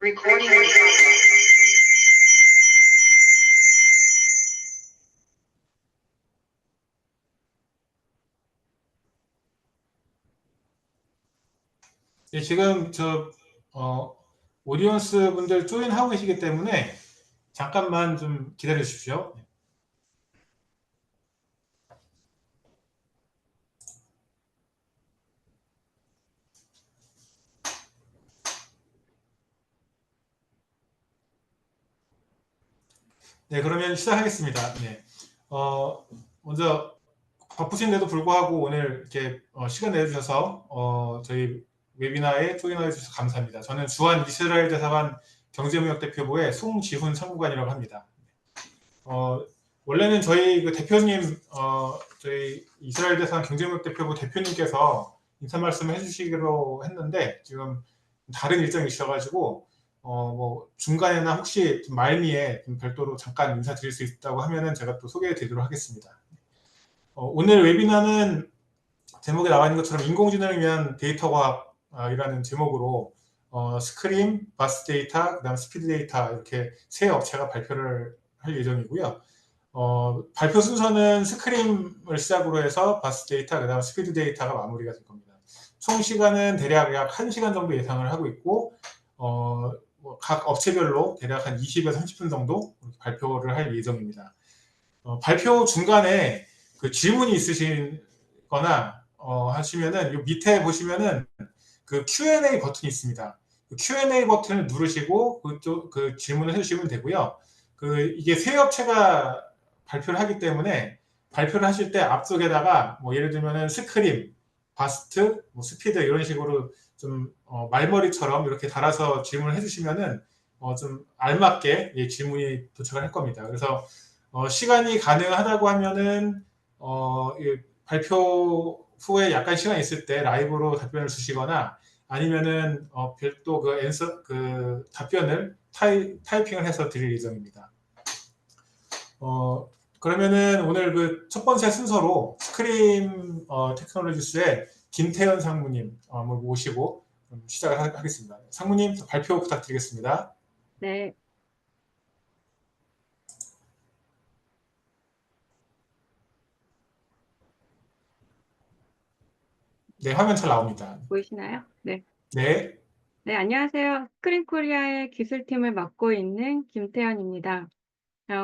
Recording in progress. 네, 지금 오디언스 분들 조인하고 계시기 때문에 잠깐만 좀 기다려 주십시오. 네, 그러면 시작하겠습니다. 네. 먼저 바쁘신데도 불구하고 오늘 이렇게 시간 내주셔서 저희 웨비나에 조인해 주셔서 감사합니다. 저는 주한 이스라엘 대사관 경제무역대표부의 송지훈 상무관이라고 합니다. 원래는 저희 그 대표님, 저희 이스라엘 대사관 경제무역대표부 대표님께서 인사 말씀을 해주시기로 했는데 지금 다른 일정이 있어가지고 뭐 중간에나 혹시 좀 말미에 좀 별도로 잠깐 인사드릴 수 있다고 하면은 제가 또 소개해드리도록 하겠습니다. 오늘 웨비나는 제목에 나와 있는 것처럼 인공지능을 위한 데이터 과학이라는 제목으로 스크림, 바스 데이터, 그다음 스피드 데이터 이렇게 세 업체가 발표를 할 예정이고요. 발표 순서는 스크림을 시작으로 해서 바스 데이터, 그다음 스피드 데이터가 마무리가 될 겁니다. 총 시간은 대략 약 1시간 정도 예상을 하고 있고 각 업체별로 대략 한 20에서 30분 정도 발표를 할 예정입니다. 발표 중간에 그 질문이 있으시거나 하시면은 요 밑에 보시면은 그 Q&A 버튼이 있습니다. 그 Q&A 버튼을 누르시고 그 질문을 해주시면 되고요. 이게 세 업체가 발표를 하기 때문에 발표를 하실 때 앞쪽에다가 뭐 예를 들면은 스크림, 바스트, 뭐 스피드 이런 식으로 좀 말머리처럼 이렇게 달아서 질문을 해주시면은 좀 알맞게 질문이 도착을 할 겁니다. 그래서 시간이 가능하다고 하면은 발표 후에 약간 시간이 있을 때 라이브로 답변을 주시거나 아니면은 별도 그 답변을 타이핑을 해서 드릴 예정입니다. 그러면은 오늘 그 첫 번째 순서로 스크림 테크놀로지스의 김태현 상무님 모시고 시작을 하겠습니다. 상무님 발표 부탁드리겠습니다. 네. 네, 화면 잘 나옵니다. 보이시나요? 네. 네. 네, 안녕하세요. 스크린 코리아의 기술팀을 맡고 있는 김태현입니다.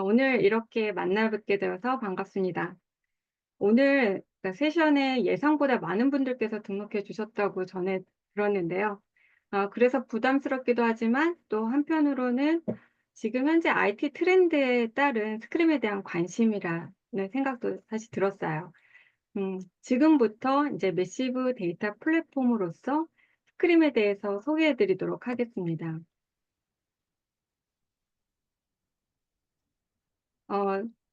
오늘 이렇게 만나 뵙게 되어서 반갑습니다. 오늘 세션에 예상보다 많은 분들께서 등록해 주셨다고 전해 들었는데요. 그래서 부담스럽기도 하지만 또 한편으로는 지금 현재 IT 트렌드에 따른 스크림에 대한 관심이라는 생각도 사실 들었어요. 지금부터 이제 매시브 데이터 플랫폼으로서 스크림에 대해서 소개해 드리도록 하겠습니다.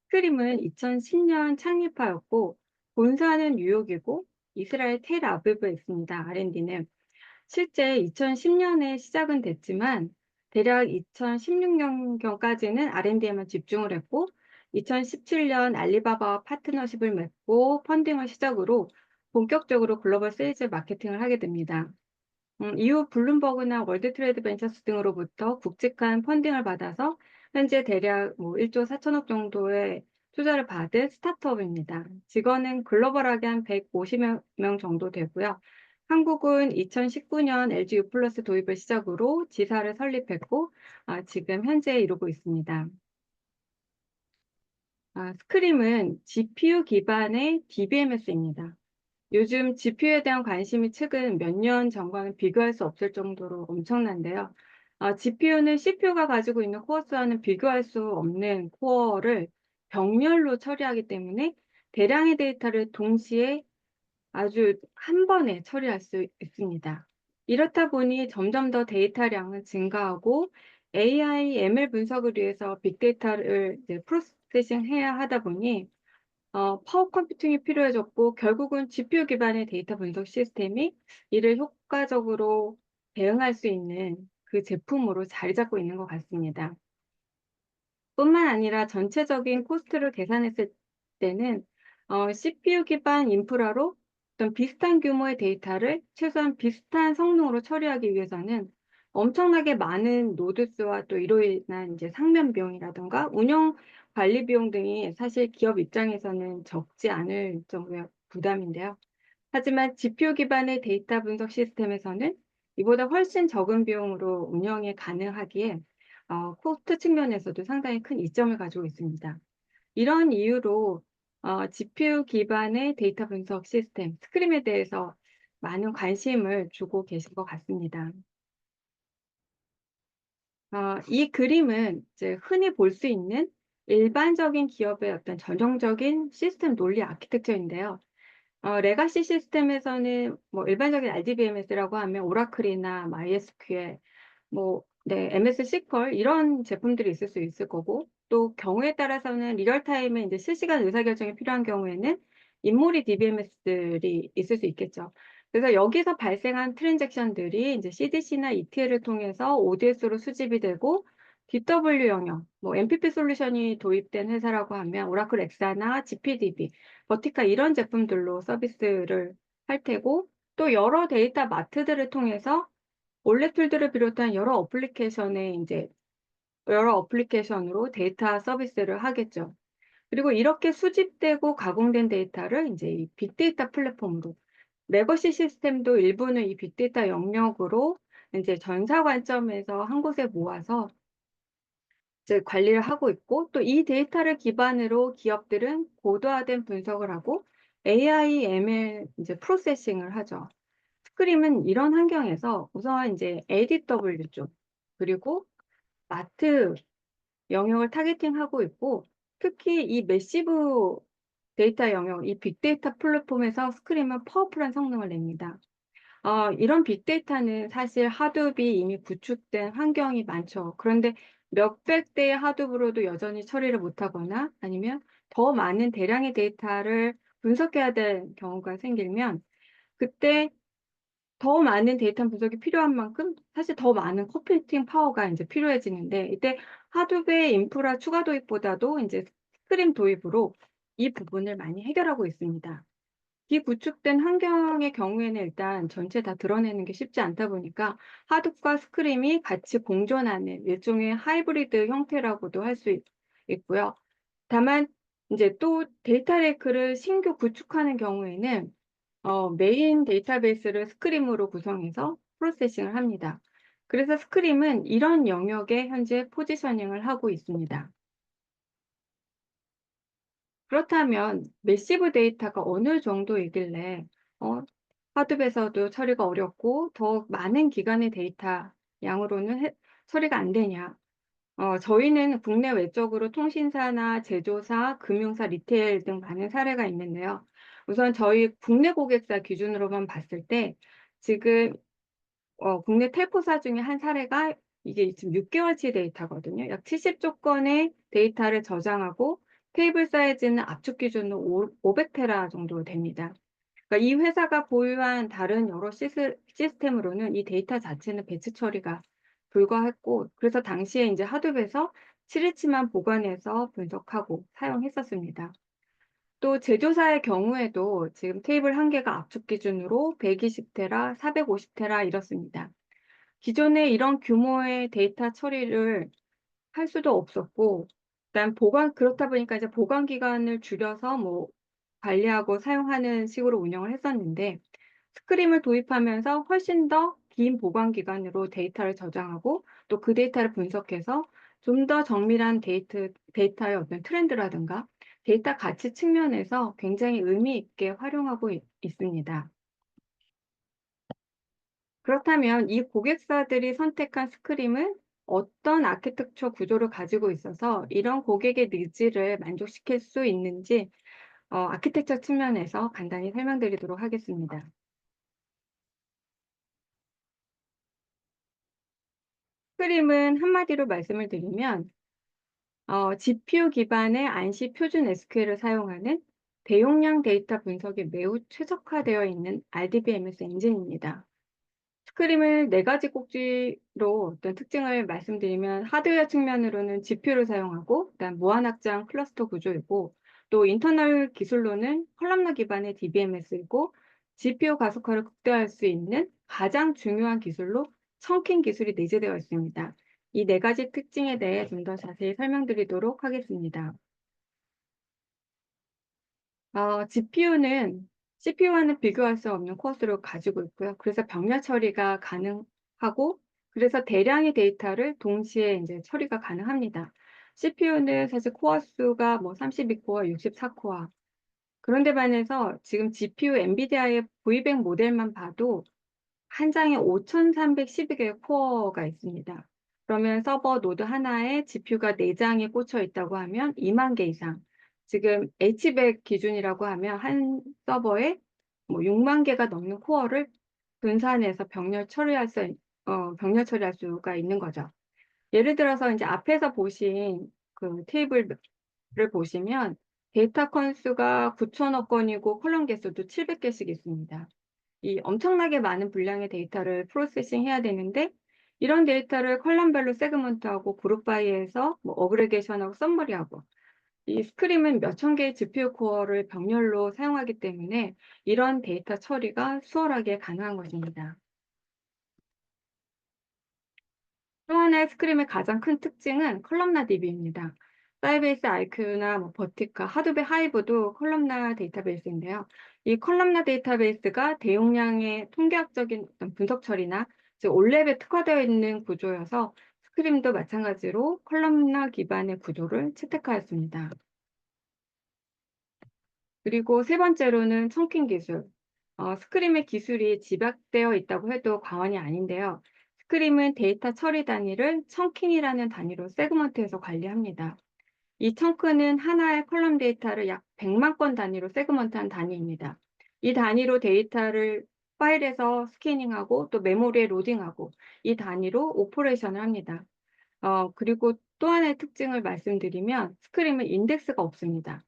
스크림은 2010년 창립하였고 본사는 뉴욕이고 이스라엘 텔아비브에 있습니다. R&D는 실제 2010년에 시작은 됐지만 대략 2016년경까지는 R&D에만 집중을 했고 2017년 알리바바와 파트너십을 맺고 펀딩을 시작으로 본격적으로 글로벌 세일즈 마케팅을 하게 됩니다. 이후 블룸버그나 월드 트레이드 벤처스 등으로부터 굵직한 펀딩을 받아서 현재 대략 1조 4천억 정도의 투자를 받은 스타트업입니다. 직원은 글로벌하게 한 150명 정도 되고요. 한국은 2019년 LG U 플러스 도입을 시작으로 지사를 설립했고 지금 현재 이루고 있습니다. 스크림은 GPU 기반의 DBMS입니다. 요즘 GPU에 대한 관심이 최근 몇 년 전과는 비교할 수 없을 정도로 엄청난데요. GPU는 CPU가 가지고 있는 코어 수와는 비교할 수 없는 코어를 병렬로 처리하기 때문에 대량의 데이터를 동시에 아주 한 번에 처리할 수 있습니다. 이렇다 보니 점점 더 데이터량은 증가하고 AI, ML 분석을 위해서 빅데이터를 이제 프로세싱 해야 하다 보니 파워 컴퓨팅이 필요해졌고 결국은 GPU 기반의 데이터 분석 시스템이 이를 효과적으로 대응할 수 있는 그 제품으로 자리 잡고 있는 것 같습니다. 뿐만 아니라 전체적인 코스트를 계산했을 때는 CPU 기반 인프라로 어떤 비슷한 규모의 데이터를 최소한 비슷한 성능으로 처리하기 위해서는 엄청나게 많은 노드 수와 또 이로 인한 이제 상면 비용이라든가 운영 관리 비용 등이 사실 기업 입장에서는 적지 않을 정도의 부담인데요. 하지만 GPU 기반의 데이터 분석 시스템에서는 이보다 훨씬 적은 비용으로 운영이 가능하기에 코스트 측면에서도 상당히 큰 이점을 가지고 있습니다. 이런 이유로 GPU 기반의 데이터 분석 시스템, 스크림에 대해서 많은 관심을 주고 계신 것 같습니다. 이 그림은 이제 흔히 볼 수 있는 일반적인 기업의 어떤 전형적인 시스템 논리 아키텍처인데요. 레가시 시스템에서는 뭐 일반적인 RDBMS라고 하면 오라클이나 MySQL, MS SQL 이런 제품들이 있을 수 있을 거고, 또 경우에 따라서는 리얼타임에 이제 실시간 의사결정이 필요한 경우에는 인모리 DBMS들이 있을 수 있겠죠. 그래서 여기서 발생한 트랜잭션들이 이제 CDC나 ETL을 통해서 ODS로 수집이 되고, DW 영역, MPP 솔루션이 도입된 회사라고 하면 오라클 엑사나 GPDB, 버티카 이런 제품들로 서비스를 할 테고, 또 여러 데이터 마트들을 통해서 원래 툴들을 비롯한 여러 어플리케이션으로 데이터 서비스를 하겠죠. 그리고 이렇게 수집되고 가공된 데이터를 이제 이 빅데이터 플랫폼으로, 레거시 시스템도 일부는 이 빅데이터 영역으로 이제 전사 관점에서 한 곳에 모아서 이제 관리를 하고 있고, 또 이 데이터를 기반으로 기업들은 고도화된 분석을 하고 AI, ML 이제 프로세싱을 하죠. 스크림은 이런 환경에서 우선 이제 ADW 쪽, 그리고 마트 영역을 타겟팅하고 있고, 특히 이 매시브 데이터 영역, 이 빅데이터 플랫폼에서 스크림은 파워풀한 성능을 냅니다. 이런 빅데이터는 사실 하둡이 이미 구축된 환경이 많죠. 그런데 몇백 대의 하둡으로도 여전히 처리를 못하거나 아니면 더 많은 대량의 데이터를 분석해야 될 경우가 생기면, 그때 더 많은 데이터 분석이 필요한 만큼 사실 더 많은 컴퓨팅 파워가 이제 필요해지는데, 이때 하둡의 인프라 추가 도입보다도 이제 스크림 도입으로 이 부분을 많이 해결하고 있습니다. 비구축된 환경의 경우에는 일단 전체 다 드러내는 게 쉽지 않다 보니까 하둡과 스크림이 같이 공존하는 일종의 하이브리드 형태라고도 할 수 있고요. 다만 이제 또 데이터 레이크를 신규 구축하는 경우에는 메인 데이터베이스를 스크림으로 구성해서 프로세싱을 합니다. 그래서 스크림은 이런 영역에 현재 포지셔닝을 하고 있습니다. 그렇다면 매시브 데이터가 어느 정도이길래 어 하드에서도 처리가 어렵고 더 많은 기관의 데이터 양으로는 처리가 안 되냐? 저희는 국내 외적으로 통신사나 제조사, 금융사, 리테일 등 많은 사례가 있는데요. 우선 저희 국내 고객사 기준으로만 봤을 때 지금 국내 텔코사 중에 한 사례가 이게 지금 6개월치 데이터거든요. 약 70조 건의 데이터를 저장하고 테이블 사이즈는 압축 기준으로 500 테라 정도 됩니다. 그러니까 이 회사가 보유한 다른 여러 시스템으로는 이 데이터 자체는 배치 처리가 불가했고, 그래서 당시에 이제 하둡에서 7일치만 보관해서 분석하고 사용했었습니다. 또 제조사의 경우에도 지금 테이블 한 개가 압축 기준으로 120 테라, 450 테라 이렇습니다. 기존에 이런 규모의 데이터 처리를 할 수도 없었고, 그다음 그렇다 보니까 이제 보관 기간을 줄여서 관리하고 사용하는 식으로 운영을 했었는데, 스크림을 도입하면서 훨씬 더 긴 보관 기간으로 데이터를 저장하고 또 그 데이터를 분석해서 좀 더 정밀한 데이터의 어떤 트렌드라든가 데이터 가치 측면에서 굉장히 의미 있게 활용하고 있습니다. 그렇다면 이 고객사들이 선택한 스크림은 어떤 아키텍처 구조를 가지고 있어서 이런 고객의 니즈를 만족시킬 수 있는지 아키텍처 측면에서 간단히 설명드리도록 하겠습니다. 스크림은 한마디로 말씀을 드리면 GPU 기반의 ANSI 표준 SQL을 사용하는 대용량 데이터 분석에 매우 최적화되어 있는 RDBMS 엔진입니다. 스크림을 네 가지 꼭지로 어떤 특징을 말씀드리면, 하드웨어 측면으로는 GPU를 사용하고 그다음 무한 확장 클러스터 구조이고, 또 인터널 기술로는 컬럼너 기반의 DBMS이고, GPU 가속화를 극대화할 수 있는 가장 중요한 기술로 청킹 기술이 내재되어 있습니다. 이 네 가지 특징에 대해 좀 더 자세히 설명드리도록 하겠습니다. GPU는 CPU와는 비교할 수 없는 코어 수를 가지고 있고요. 그래서 병렬 처리가 가능하고, 그래서 대량의 데이터를 동시에 이제 처리가 가능합니다. CPU는 사실 코어 수가 뭐 32코어, 64코어. 그런데 반해서 지금 GPU 엔비디아의 V100 모델만 봐도 한 장에 5,312개의 코어가 있습니다. 그러면 서버 노드 하나에 GPU가 4장이 꽂혀 있다고 하면 2만 개 이상. 지금 H100 기준이라고 하면 한 서버에 뭐 6만 개가 넘는 코어를 분산해서 병렬 처리할 수가 있는 거죠. 예를 들어서 이제 앞에서 보신 그 테이블을 보시면 데이터 건수가 9천억 건이고 컬럼 개수도 700개씩 있습니다. 이 엄청나게 많은 분량의 데이터를 프로세싱 해야 되는데, 이런 데이터를 컬럼별로 세그먼트하고 그룹 바이해서 뭐 어그리게이션하고 썸머리하고, 이 스크림은 몇천 개의 GPU 코어를 병렬로 사용하기 때문에 이런 데이터 처리가 수월하게 가능한 것입니다. 또 하나의 스크림의 가장 큰 특징은 컬럼나 DB입니다. 사이베이스 IQ나 뭐 버티카, 하드베 하이브도 컬럼나 데이터베이스인데요. 이 컬럼나 데이터베이스가 대용량의 통계학적인 어떤 분석 처리나 즉 올랩에 특화되어 있는 구조여서 스크림도 마찬가지로 컬럼나 기반의 구조를 채택하였습니다. 그리고 세 번째로는 청킹 기술. 스크림의 기술이 집약되어 있다고 해도 과언이 아닌데요. 스크림은 데이터 처리 단위를 청킹이라는 단위로 세그먼트해서 관리합니다. 이 청크는 하나의 컬럼 데이터를 약 100만 건 단위로 세그먼트한 단위입니다. 이 단위로 데이터를 파일에서 스캐닝하고 또 메모리에 로딩하고 이 단위로 오퍼레이션을 합니다. 그리고 또 하나의 특징을 말씀드리면 스크림은 인덱스가 없습니다.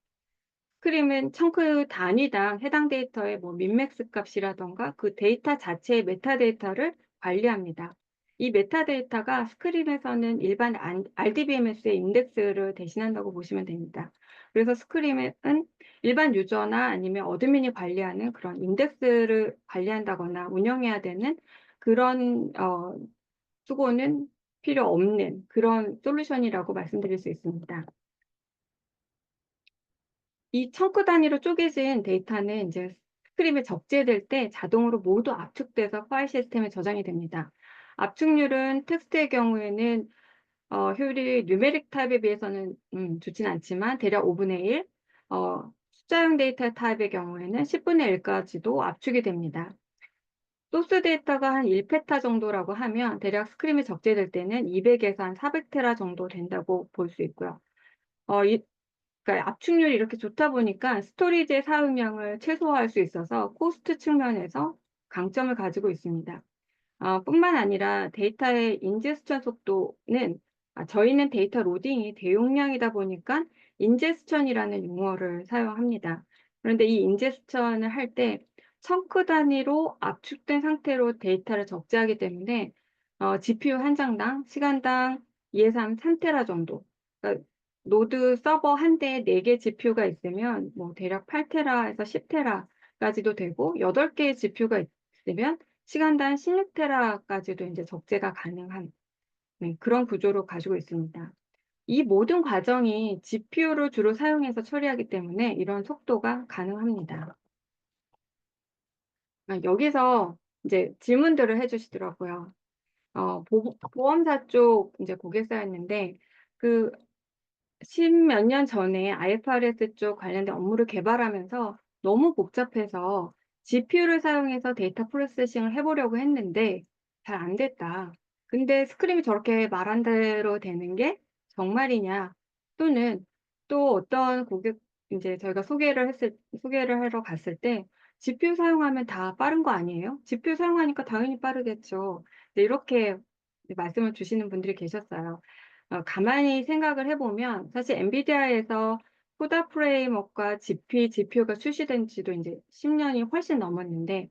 스크림은 청크 단위당 해당 데이터의 뭐 민맥스 값이라던가 그 데이터 자체의 메타데이터를 관리합니다. 이 메타데이터가 스크림에서는 일반 RDBMS의 인덱스를 대신한다고 보시면 됩니다. 그래서 스크림은 일반 유저나 아니면 어드민이 관리하는 그런 인덱스를 관리한다거나 운영해야 되는 그런 수고는 필요 없는 그런 솔루션이라고 말씀드릴 수 있습니다. 이 청크 단위로 쪼개진 데이터는 이제 스크림에 적재될 때 자동으로 모두 압축돼서 파일 시스템에 저장이 됩니다. 압축률은 텍스트의 경우에는 효율이 누메릭 타입에 비해서는 좋진 않지만 대략 5분의 1, 숫자형 데이터 타입의 경우에는 10분의 1까지도 압축이 됩니다. 소스 데이터가 한 1페타 정도라고 하면 대략 스크림에 적재될 때는 200에서 한 400테라 정도 된다고 볼 수 있고요. 그러니까 압축률이 이렇게 좋다 보니까 스토리지의 사용량을 최소화할 수 있어서 코스트 측면에서 강점을 가지고 있습니다. 뿐만 아니라 데이터의 인제스천 속도는 저희는 데이터 로딩이 대용량이다 보니까 인제스천이라는 용어를 사용합니다. 그런데 이 인제스천을 할 때 청크 단위로 압축된 상태로 데이터를 적재하기 때문에 GPU 한 장당 시간당 2에서 3테라 정도, 그러니까 노드 서버 한 대에 4개 GPU가 있으면 뭐 대략 8테라에서 10테라까지도 되고 8개의 GPU가 있으면 시간당 16테라까지도 이제 적재가 가능한 그런 구조로 가지고 있습니다. 이 모든 과정이 GPU를 주로 사용해서 처리하기 때문에 이런 속도가 가능합니다. 여기서 이제 질문들을 해주시더라고요. 보험사 쪽 이제 고객사였는데 그 십몇 년 전에 IFRS 쪽 관련된 업무를 개발하면서 너무 복잡해서 GPU를 사용해서 데이터 프로세싱을 해보려고 했는데 잘 안 됐다. 근데 스크림이 저렇게 말한 대로 되는 게 정말이냐? 또는 또 어떤 고객, 이제 저희가 소개를 하러 갔을 때 GPU 사용하면 다 빠른 거 아니에요? GPU 사용하니까 당연히 빠르겠죠. 네, 이렇게 말씀을 주시는 분들이 계셨어요. 가만히 생각을 해보면 사실 엔비디아에서 코다 프레임워크와 GPU가 출시된 지도 이제 10년이 훨씬 넘었는데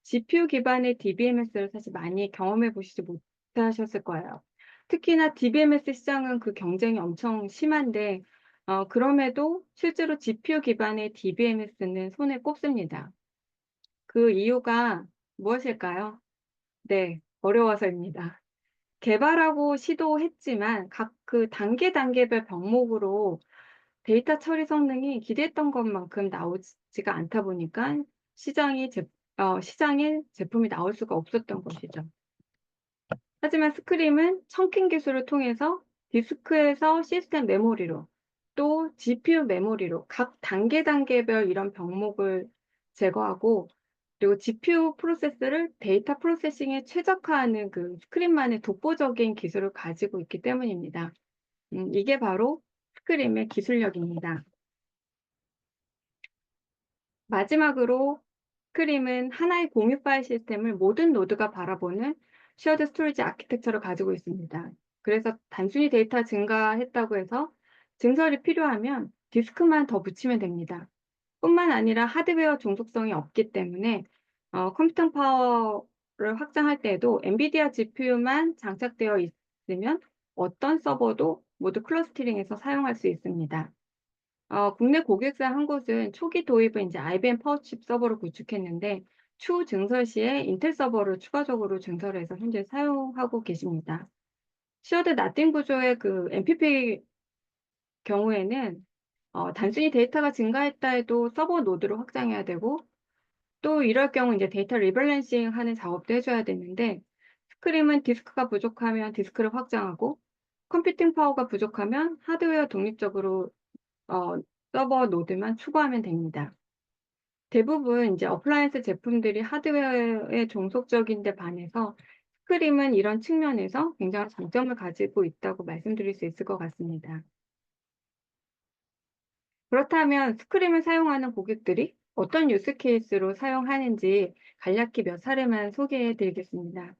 GPU 기반의 DBMS를 사실 많이 경험해 보시지 못하셨을 거예요. 특히나 DBMS 시장은 그 경쟁이 엄청 심한데 그럼에도 실제로 GPU 기반의 DBMS는 손에 꼽습니다. 그 이유가 무엇일까요? 네. 어려워서입니다. 개발하고 시도했지만 각 그 단계별 병목으로 데이터 처리 성능이 기대했던 것만큼 나오지가 않다 보니까 시장에 제품이 나올 수가 없었던 것이죠. 하지만 스크림은 청킹 기술을 통해서 디스크에서 시스템 메모리로 또 GPU 메모리로 각 단계별 이런 병목을 제거하고, 그리고 GPU 프로세스를 데이터 프로세싱에 최적화하는 그 스크림만의 독보적인 기술을 가지고 있기 때문입니다. 이게 바로 스크림의 기술력입니다. 마지막으로 스크림은 하나의 공유 파일 시스템을 모든 노드가 바라보는 쉐어드 스토리지 아키텍처를 가지고 있습니다. 그래서 단순히 데이터 증가했다고 해서 증설이 필요하면 디스크만 더 붙이면 됩니다. 뿐만 아니라 하드웨어 종속성이 없기 때문에 컴퓨팅 파워를 확장할 때에도 엔비디아 GPU만 장착되어 있으면 어떤 서버도 모두 클러스터링해서 사용할 수 있습니다. 국내 고객사 한 곳은 초기 도입은 이제 IBM 파워칩 서버를 구축했는데 추후 증설 시에 인텔 서버를 추가적으로 증설해서 현재 사용하고 계십니다. 쉐어드 나띵 구조의 그 MPP 경우에는 단순히 데이터가 증가했다 해도 서버 노드를 확장해야 되고, 또 이럴 경우 이제 데이터 리밸런싱 하는 작업도 해줘야 되는데, 스크림은 디스크가 부족하면 디스크를 확장하고, 컴퓨팅 파워가 부족하면 하드웨어 독립적으로 어, 서버 노드만 추가하면 됩니다. 대부분 이제 어플라이언스 제품들이 하드웨어에 종속적인 데 반해서 스크림은 이런 측면에서 굉장한 장점을 가지고 있다고 말씀드릴 수 있을 것 같습니다. 그렇다면 스크림을 사용하는 고객들이 어떤 유스 케이스로 사용하는지 간략히 몇 사례만 소개해 드리겠습니다.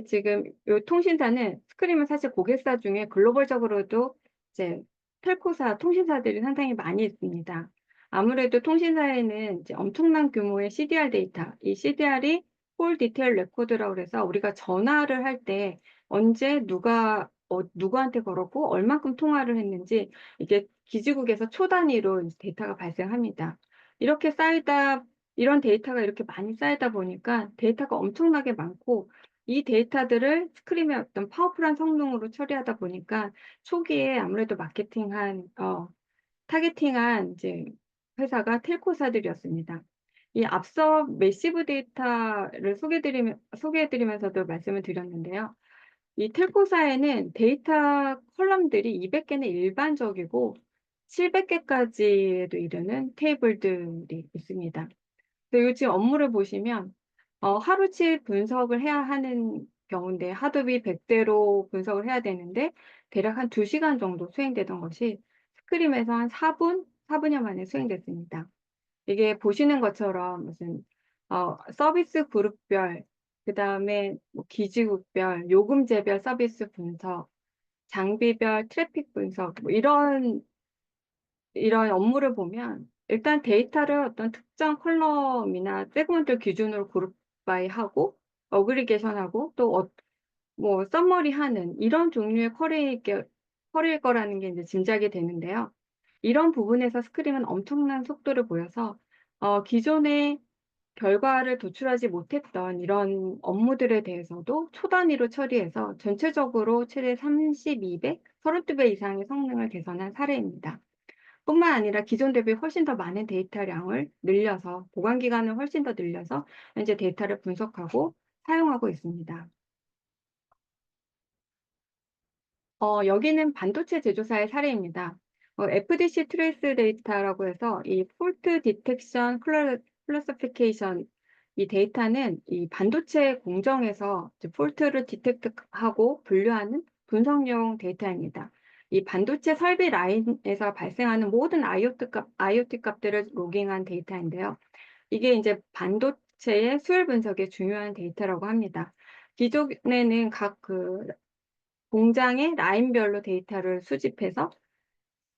지금 요 통신사는 스크림은 사실 고객사 중에 글로벌적으로도 이제 텔코사, 통신사들이 상당히 많이 있습니다. 아무래도 통신사에는 이제 엄청난 규모의 CDR 데이터, 이 CDR이 홀 디테일 레코드라고 그래서 우리가 전화를 할 때 언제 누구한테 걸었고 얼만큼 통화를 했는지 이게 기지국에서 초 단위로 데이터가 발생합니다. 이렇게 쌓이다 이런 데이터가 이렇게 많이 쌓이다 보니까 데이터가 엄청나게 많고, 이 데이터들을 스크림의 어떤 파워풀한 성능으로 처리하다 보니까 초기에 아무래도 타겟팅한 이제 회사가 텔코사들이었습니다. 이 앞서 매시브 데이터를 소개해 드리면서도 말씀을 드렸는데요. 이 텔코사에는 데이터 컬럼들이 200개는 일반적이고 700개까지에도 이르는 테이블들이 있습니다. 요즘 업무를 보시면 하루치 분석을 해야 하는 경우인데 하드비 100대로 분석을 해야 되는데 대략 한 2시간 정도 수행되던 것이 스크림에서 한 4분여 만에 수행됐습니다. 이게 보시는 것처럼 무슨 서비스 그룹별, 그다음에 뭐 기지국별, 요금제별 서비스 분석, 장비별 트래픽 분석, 뭐 이런 업무를 보면 일단 데이터를 어떤 특정 컬럼이나 세그먼트 기준으로 그룹 바이 하고 어그리게이션하고 또 뭐 서머리하는 이런 종류의 쿼리일 거라는 게 이제 짐작이 되는데요. 이런 부분에서 스크림은 엄청난 속도를 보여서 기존의 결과를 도출하지 못했던 이런 업무들에 대해서도 초 단위로 처리해서 전체적으로 최대 32배, 32배 이상의 성능을 개선한 사례입니다. 뿐만 아니라 기존 대비 훨씬 더 많은 데이터량을 늘려서 보관 기간을 훨씬 더 늘려서 현재 데이터를 분석하고 사용하고 있습니다. 여기는 반도체 제조사의 사례입니다. FDC 트레이스 데이터라고 해서 이 폴트 디텍션 클래시피케이션, 이 데이터는 이 반도체 공정에서 이제 폴트를 디텍트하고 분류하는 분석용 데이터입니다. 이 반도체 설비 라인에서 발생하는 모든 IoT 값들을 로깅한 데이터인데요. 이게 이제 반도체의 수율 분석에 중요한 데이터라고 합니다. 기존에는 각 공장의 라인별로 데이터를 수집해서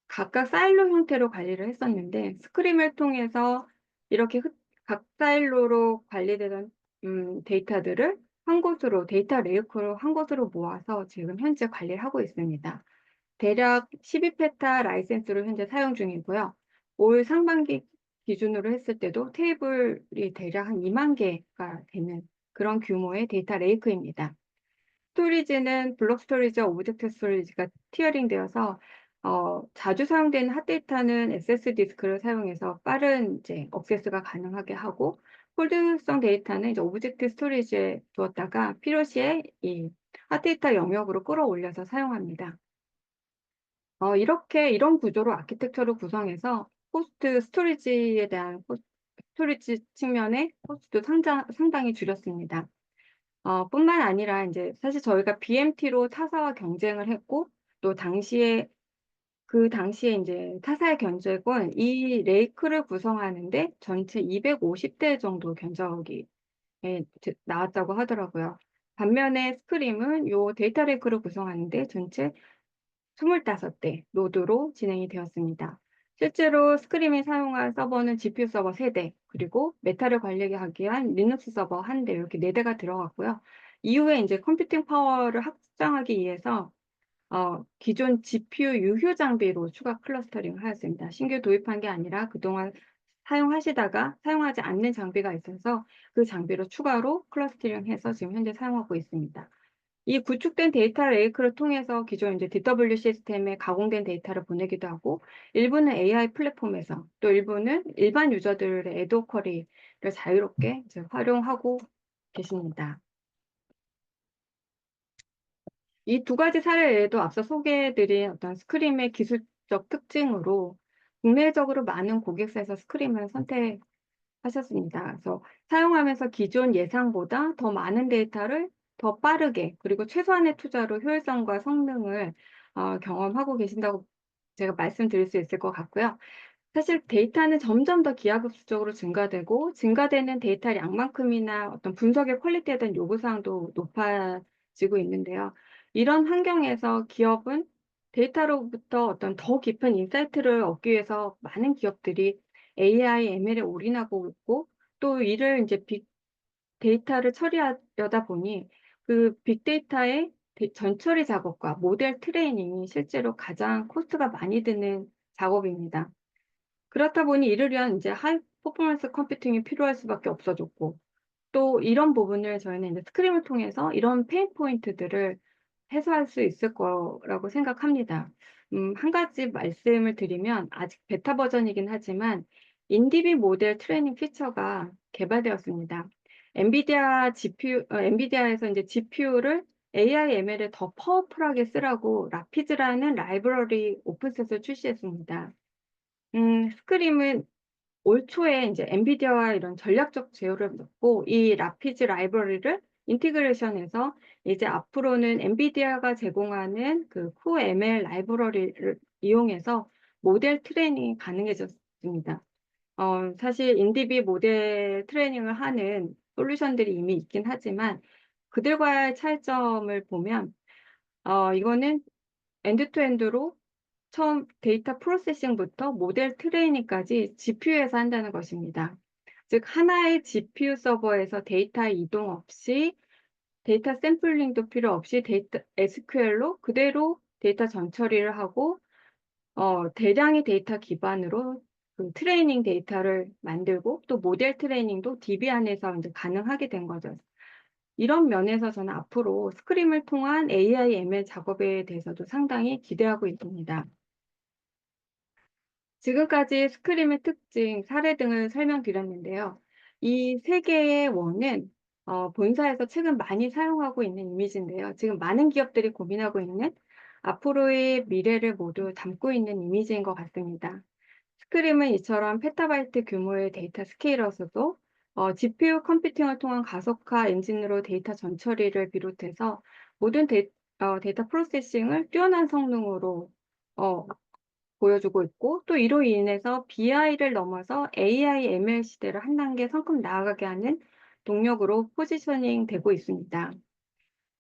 각각 사일로 형태로 관리를 했었는데, 스크림을 통해서 이렇게 각 사일로로 관리되던 데이터들을 데이터 레이크로 한 곳으로 모아서 지금 현재 관리를 하고 있습니다. 대략 12페타 라이센스로 현재 사용 중이고요. 올 상반기 기준으로 했을 때도 테이블이 대략 한 2만 개가 되는 그런 규모의 데이터 레이크입니다. 스토리지는 블록 스토리지와 오브젝트 스토리지가 티어링 되어서 자주 사용되는 핫데이터는 SS 디스크를 사용해서 빠른 이제 액세스가 가능하게 하고, 폴드성 데이터는 이제 오브젝트 스토리지에 두었다가 필요시에 이 핫데이터 영역으로 끌어올려서 사용합니다. 이런 구조로 아키텍처를 구성해서 호스트 스토리지에 대한 스토리지 측면의 코스트도 상당히 줄였습니다. 뿐만 아니라 이제 사실 저희가 BMT로 타사와 경쟁을 했고, 또 그 당시에 이제 타사의 견적은 이 레이크를 구성하는데 전체 250대 정도 견적이 나왔다고 하더라고요. 반면에 스크림은 요 데이터 레이크를 구성하는데 전체 25대 노드로 진행이 되었습니다. 실제로 스크림이 사용한 서버는 GPU 서버 3대, 그리고 메타를 관리하기 위한 리눅스 서버 1대, 이렇게 4대가 들어갔고요. 이후에 이제 컴퓨팅 파워를 확장하기 위해서 기존 GPU 유효 장비로 추가 클러스터링을 하였습니다. 신규 도입한 게 아니라 그동안 사용하시다가 사용하지 않는 장비가 있어서 그 장비로 추가로 클러스터링해서 지금 현재 사용하고 있습니다. 이 구축된 데이터 레이크를 통해서 기존 이제 DW 시스템에 가공된 데이터를 보내기도 하고, 일부는 AI 플랫폼에서, 또 일부는 일반 유저들의 애도 쿼리를 자유롭게 이제 활용하고 계십니다. 이 두 가지 사례 외에도 앞서 소개해드린 어떤 스크림의 기술적 특징으로 국내적으로 많은 고객사에서 스크림을 선택하셨습니다. 그래서 사용하면서 기존 예상보다 더 많은 데이터를 더 빠르게, 그리고 최소한의 투자로 효율성과 성능을 경험하고 계신다고 제가 말씀드릴 수 있을 것 같고요. 사실 데이터는 점점 더 기하급수적으로 증가되고, 증가되는 데이터 양만큼이나 어떤 분석의 퀄리티에 대한 요구사항도 높아지고 있는데요. 이런 환경에서 기업은 데이터로부터 어떤 더 깊은 인사이트를 얻기 위해서 많은 기업들이 AI, ML에 올인하고 있고, 또 이를 이제 빅데이터를 처리하려다 보니 그 빅데이터의 전처리 작업과 모델 트레이닝이 실제로 가장 코스트가 많이 드는 작업입니다. 그렇다 보니 이를 위한 이제 하이 퍼포먼스 컴퓨팅이 필요할 수밖에 없어졌고, 또 이런 부분을 저희는 이제 스크림을 통해서 이런 페인 포인트들을 해소할 수 있을 거라고 생각합니다. 한 가지 말씀을 드리면, 아직 베타 버전이긴 하지만 인디비 모델 트레이닝 피처가 개발되었습니다. 엔비디아에서 이제 GPU를 AI, ML에 더 파워풀하게 쓰라고 라피즈라는 라이브러리 오픈셋을 출시했습니다. 스크림은 올 초에 이제 엔비디아와 이런 전략적 제휴를 맺고, 이 라피즈 라이브러리를 인티그레이션해서 이제 앞으로는 엔비디아가 제공하는 그 코 ML 라이브러리를 이용해서 모델 트레이닝이 가능해졌습니다. 사실 인디비 모델 트레이닝을 하는 솔루션들이 이미 있긴 하지만, 그들과의 차이점을 보면 이거는 엔드투엔드로 처음 데이터 프로세싱부터 모델 트레이닝까지 GPU에서 한다는 것입니다. 즉, 하나의 GPU 서버에서 데이터 이동 없이, 데이터 샘플링도 필요 없이 데이터 SQL로 그대로 데이터 전처리를 하고, 대량의 데이터 기반으로 그 트레이닝 데이터를 만들고, 또 모델 트레이닝도 DB 안에서 이제 가능하게 된 거죠. 이런 면에서 저는 앞으로 스크림을 통한 AI, ML 작업에 대해서도 상당히 기대하고 있습니다. 지금까지 스크림의 특징, 사례 등을 설명드렸는데요. 이 세 개의 원은 본사에서 최근 많이 사용하고 있는 이미지인데요. 지금 많은 기업들이 고민하고 있는 앞으로의 미래를 모두 담고 있는 이미지인 것 같습니다. 스크림은 이처럼 페타바이트 규모의 데이터 스케일러서도 GPU 컴퓨팅을 통한 가속화 엔진으로 데이터 전처리를 비롯해서 모든 데이터 프로세싱을 뛰어난 성능으로 보여주고 있고, 또 이로 인해서 BI를 넘어서 AI, ML 시대를 한 단계 성큼 나아가게 하는 동력으로 포지셔닝 되고 있습니다.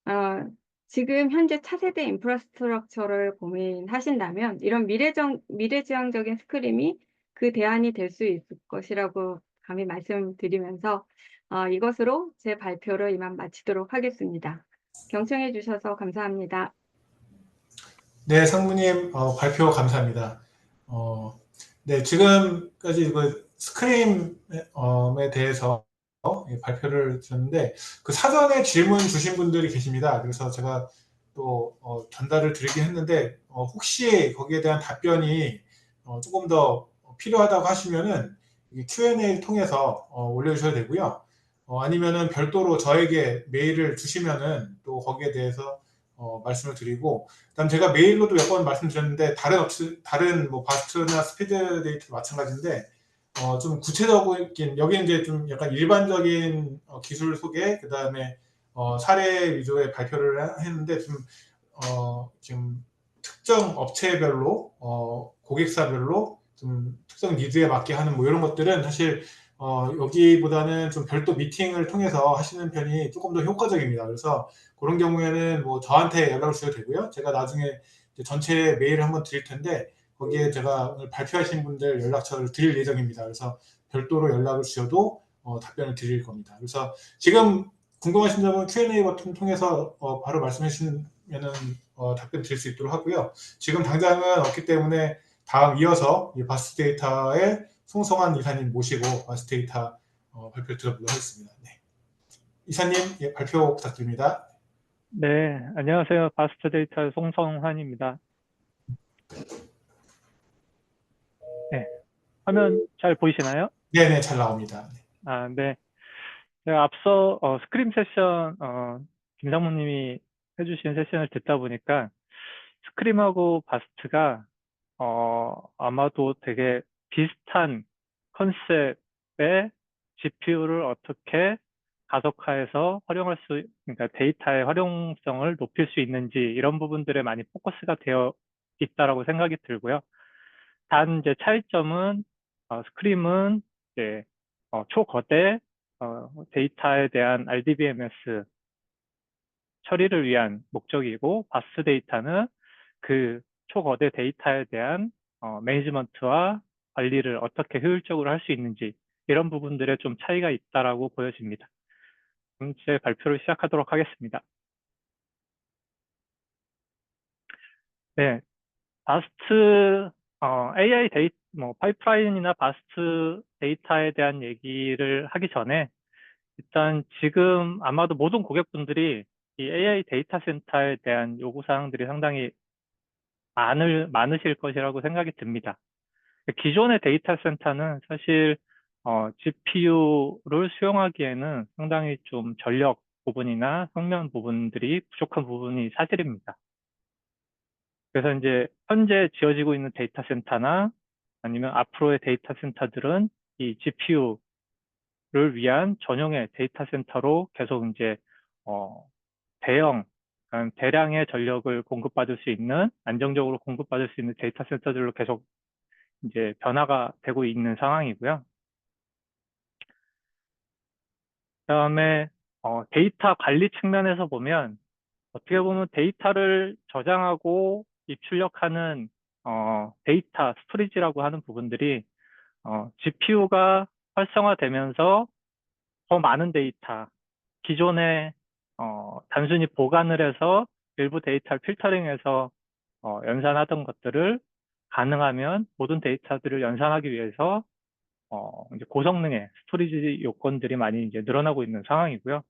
어, 지금 현재 차세대 인프라스트럭처를 고민하신다면 이런 미래지향적인 스크림이 그 대안이 될 수 있을 것이라고 감히 말씀드리면서 이것으로 제 발표를 이만 마치도록 하겠습니다. 경청해 주셔서 감사합니다. 네, 상무님 발표 감사합니다. 어, 네, 지금까지 그 스크림에 대해서 발표를 드렸는데 그 사전에 질문 주신 분들이 계십니다. 그래서 제가 또 전달을 드리긴 했는데 혹시 거기에 대한 답변이 조금 더 필요하다고 하시면은 Q&A를 통해서 올려주셔도 되고요. 아니면은 별도로 저에게 메일을 주시면은 또 거기에 대해서 말씀을 드리고, 그다음 제가 메일로도 몇 번 말씀드렸는데 다른 뭐 바스트나 스피드 데이트 마찬가지인데 좀 구체적인 여기 이제 좀 약간 일반적인 기술 소개 그다음에 사례 위주의 발표를 했는데 지금 특정 업체별로 고객사별로 좀 특정 니즈에 맞게 하는 뭐 이런 것들은 사실 여기보다는 좀 별도 미팅을 통해서 하시는 편이 조금 더 효과적입니다. 그래서 그런 경우에는 뭐 저한테 연락을 주셔도 되고요. 제가 나중에 이제 전체 메일을 한번 드릴 텐데 거기에 제가 오늘 발표하신 분들 연락처를 드릴 예정입니다. 그래서 별도로 연락을 주셔도 답변을 드릴 겁니다. 그래서 지금 궁금하신 점은 Q&A 버튼 통해서 바로 말씀해 주시면은 답변 드릴 수 있도록 하고요. 지금 당장은 없기 때문에 다음 이어서 이 바스 데이터의 송성환 이사님 모시고 바스 데이터 발표 들어보도록 하겠습니다. 네. 이사님 예, 발표 부탁드립니다. 네, 안녕하세요. 바스트 데이터의 송성환입니다. 네, 화면 잘 보이시나요? 네네 잘 나옵니다. 아, 네. 제가 앞서 스크림 세션, 김상무님이 해주신 세션을 듣다 보니까 스크림하고 바스트가 아마도 되게 비슷한 컨셉의 GPU를 어떻게 가속화해서 그러니까 데이터의 활용성을 높일 수 있는지 이런 부분들에 많이 포커스가 되어 있다라고 생각이 들고요. 단 이제 차이점은 스크림은 이제 초거대 데이터에 대한 RDBMS 처리를 위한 목적이고 바스 데이터는 그 초거대 데이터에 대한 매니지먼트와 관리를 어떻게 효율적으로 할 수 있는지 이런 부분들에 좀 차이가 있다라고 보여집니다. 그럼 제 발표를 시작하도록 하겠습니다. 네, 바스트 AI 데이터 파이프라인이나 바스트 데이터에 대한 얘기를 하기 전에 일단 지금 아마도 모든 고객분들이 이 AI 데이터 센터에 대한 요구 사항들이 상당히 많으실 것이라고 생각이 듭니다. 기존의 데이터 센터는 사실 GPU를 수용하기에는 상당히 좀 전력 부분이나 성면 부분들이 부족한 부분이 사실입니다. 그래서 이제 현재 지어지고 있는 데이터 센터나 아니면 앞으로의 데이터 센터들은 이 GPU를 위한 전용의 데이터 센터로 계속 이제 대형, 대량의 전력을 공급받을 수 있는, 안정적으로 공급받을 수 있는 데이터 센터들로 계속 이제 변화가 되고 있는 상황이고요. 그다음에 데이터 관리 측면에서 보면 어떻게 보면 데이터를 저장하고 입출력하는 데이터 스토리지라고 하는 부분들이 GPU가 활성화되면서 더 많은 데이터, 기존에 단순히 보관을 해서 일부 데이터를 필터링해서 연산하던 것들을 가능하면 모든 데이터들을 연산하기 위해서 이제 고성능의 스토리지 요건들이 많이 이제 늘어나고 있는 상황이고요.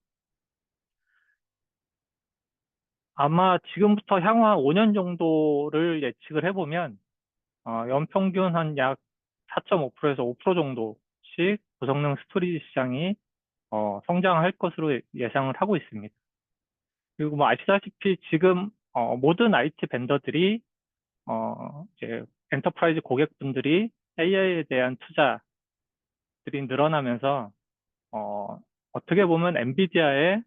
아마 지금부터 향후 한 5년 정도를 예측을 해보면 연평균 한 약 4.5%에서 5% 정도씩 고성능 스토리지 시장이 성장할 것으로 예상을 하고 있습니다. 그리고 뭐 아시다시피 지금 모든 IT 벤더들이 이제 엔터프라이즈 고객분들이 AI에 대한 투자들이 늘어나면서 어떻게 보면 엔비디아의